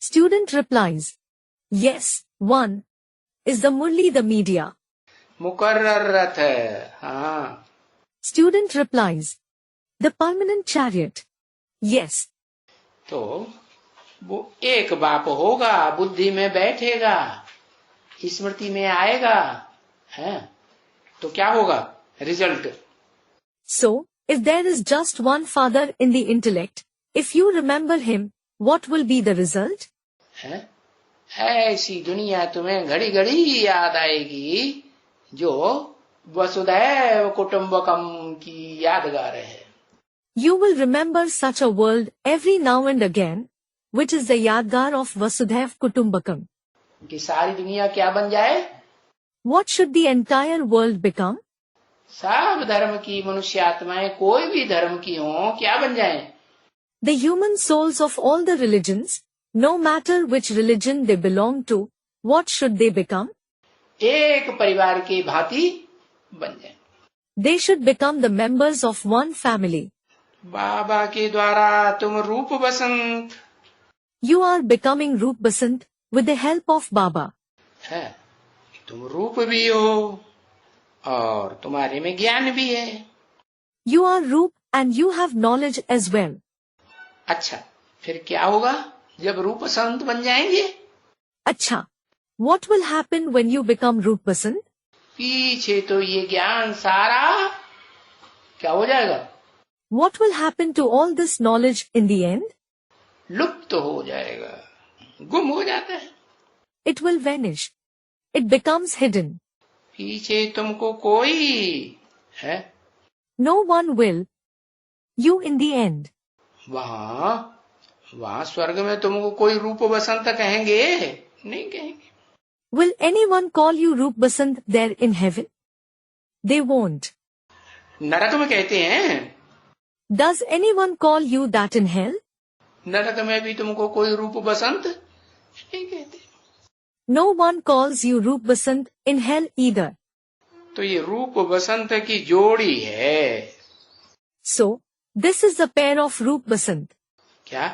Student replies, yes, one. Is the Murli the media? मुकर्ररत है। हाँ। Student replies, the permanent chariot. Yes. तो वो एक बाप होगा, बुद्धि में बैठेगा, स्मृति में आएगा, है? तो क्या होगा result? So, if there is just one father in the intellect, if you remember him, what will be the result? है? ऐसी दुनिया तुम्हें घड़ी घड़ी याद आएगी जो वसुधैव कुटुंबकम की यादगार है। You will remember such a world every now and again, which is the yadgar of Vasudhaiv Kutumbakam. कि सारी दुनिया क्या बन जाए? What should the entire world become? सब धर्म की मनुष्य आत्माएं कोई भी धर्म की हो क्या बन जाएं? The human souls of all the religions, no matter which religion they belong to, what should they become? एक परिवार की भांति बन जाएं। They should become the members of one family. बाबा के द्वारा तुम रूप बसंत। You are becoming Roop Basant with the help of Baba. है, तुम रूप भी हो और तुम्हारे में ज्ञान भी है। You are Roop and you have knowledge as well. अच्छा, फिर क्या होगा जब रूप बसंत बन जाएंगे? Accha. What will happen when you become Roop Basant? पीछे तो ये ज्ञान सारा क्या हो जाएगा? What will happen to all this knowledge in the end? लुप्त हो जाएगा, गुम हो जाता है। It will vanish. It becomes hidden. पीछे तुमको कोई है? No one will. You in the end. वहां स्वर्ग में तुमको कोई रूप बसंत कहेंगे? नहीं कहेंगे। Will anyone call you Roop Basant there in heaven? They won't. नरक में कहते हैं। Does anyone call you that in hell? नरक में भी तुमको कोई रूप बसंत नहीं कहते। No one calls you Roop Basant in hell either. तो ये रूप बसंत की जोड़ी है। So, this is the pair of Roop Basant. क्या?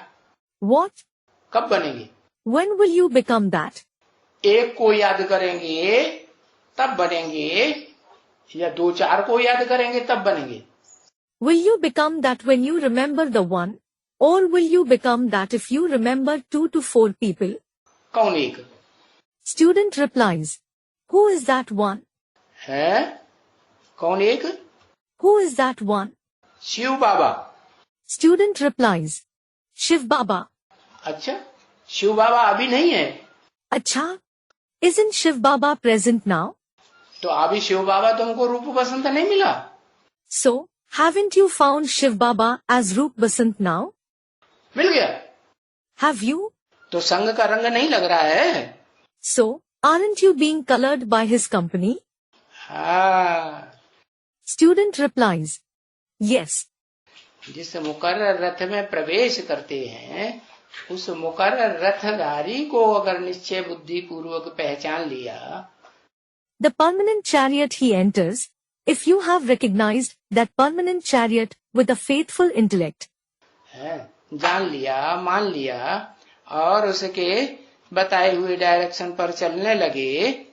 What? कब बनेगी? When will you become that? एक को याद करेंगे तब बनेंगे या दो चार को याद करेंगे तब बनेंगे? Will you become that when you remember the one, or will you become that if you remember 2 to 4 people? कौन एक? Student replies, who is that one? है? कौन एक? Who is that one? Shiv Baba. Student replies, Shiv Baba. अच्छा, शिव बाबा अभी नहीं है। Accha, isn't Shiv Baba present now? तो अभी शिव बाबा तुमको रूप बसंत नहीं मिला? So, haven't you found Shiv Baba as Roop Basant now? मिल गया। Have you? तो संग का रंग नहीं लग रहा है। So, aren't you being colored by his company? हाँ। Student replies, yes. जिस मुकर्रर रथ में प्रवेश करते हैं उस मुकर्रर रथधारी को अगर निश्चय बुद्धि पूर्वक पहचान लिया, The permanent chariot he enters, if you have recognized that permanent chariot with a faithful intellect. है, जान लिया, मान लिया और उसके बताए हुए डायरेक्शन पर चलने लगे।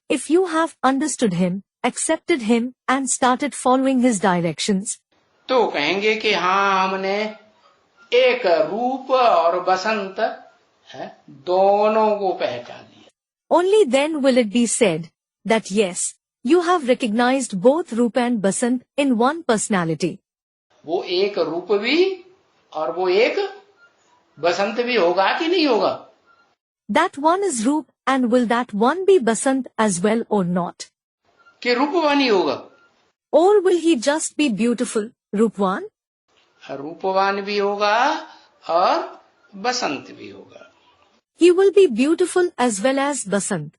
If you have understood him, accepted him and started following his directions, तो कहेंगे कि हाँ हमने एक रूप और बसंत है दोनों को पहचान लिया। only then will it be said that yes, you have recognized both Roop and Basant in one personality. वो एक रूप भी और वो एक बसंत भी होगा कि नहीं होगा? That one is Roop and will that one be Basant as well or not? कि रूपवान ही होगा? Or will he just be beautiful, Roopwan? रूपवान भी होगा और बसंत भी होगा। He will be beautiful as well as Basant.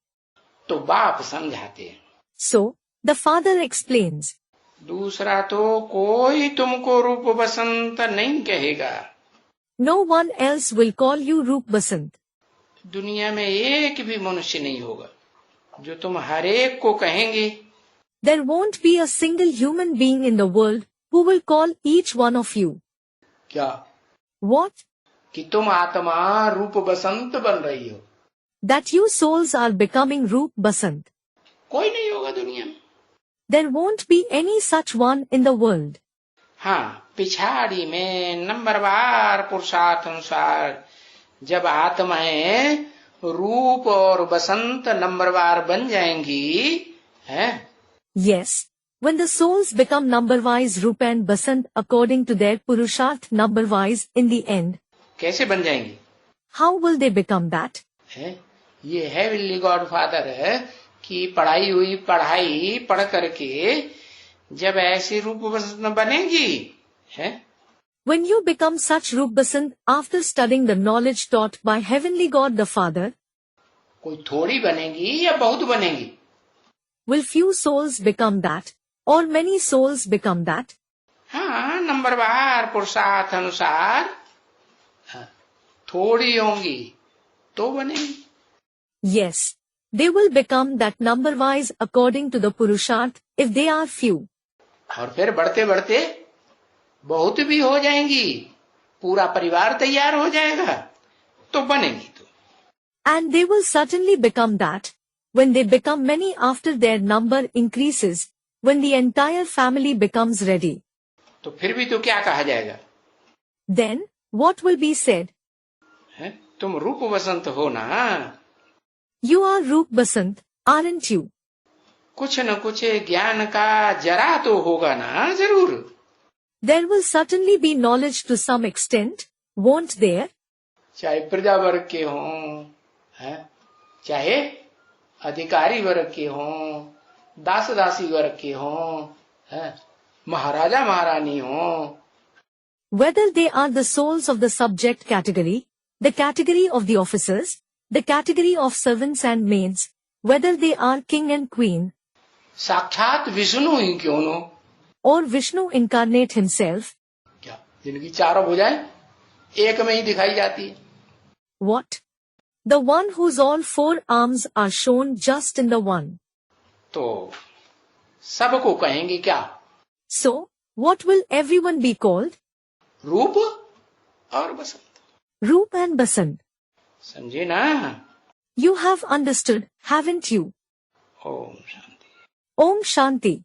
तो बाप समझाते हैं। So, the father explains. दूसरा तो कोई तुमको रूप बसंत नहीं कहेगा। No one else will call you Roop Basant. दुनिया में एक भी मनुष्य नहीं होगा जो तुम हर एक को कहेंगे। There won't be a single human being in the world who will call each one of you. क्या? What? कि तुम आत्मा रूप बसंत बन रही हो। That you souls are becoming Roop Basant. कोई नहीं होगा दुनिया में। There won't be any such one in the world. हाँ, पिछाड़ी में नंबरवार पुरुषार्थ अनुसार जब आत्माएं रूप और बसंत नंबरवार बन जाएंगी, हैं? Yes, when the souls become number-wise Roop and Basant according to their Purusharth number-wise in the end. कैसे बन जाएंगी? How will they become that? है? ये हेवनली गॉड फादर है कि पढ़ाई हुई पढ़ाई पढ़ करके जब ऐसी रूप बसंत बनेगी, है? When you become such Roop Basant after studying the knowledge taught by Heavenly God the Father, कोई थोड़ी बनेगी या बहुत बनेगी? will few souls become that, or many souls become that? हाँ, नंबरवार पुरुषार्थ अनुसार थोड़ी होंगी तो बनेगी। Yes, they will become that number-wise according to the Purusharth if they are few. और फिर बढ़ते बढ़ते बहुत भी हो जाएंगी, पूरा परिवार तैयार हो जाएगा तो बनेगी तो। And they will certainly become that when they become many after their number increases, when the entire family becomes ready. तो फिर भी तो क्या कहा जाएगा? Then, what will be said? है? तुम रूप बसंत हो ना, You are Roop Basant, aren't you? कुछ न कुछ ज्ञान का जरा तो होगा ना जरूर. There will certainly be knowledge to some extent, won't there? चाहे प्रजा वर्ग के हों, है? चाहे अधिकारी वर्ग के हों, दास दासी वर्ग के हों, है? महाराजा महारानी हों, Whether they are the souls of the subject category, the category of the officers, the category of servants and maids, whether they are king and queen, साक्षात विष्णु ही क्यों no, or Vishnu incarnate himself, क्या जिनकी चारों भुजाएं एक में ही दिखाई जाती है. what? The one whose all four arms are shown just in the one. तो सबको कहेंगे क्या? So, what will everyone be called? रूप और बसंत. Roop and Basant. समझे ना? You have understood, haven't you? Om Shanti. Om Shanti.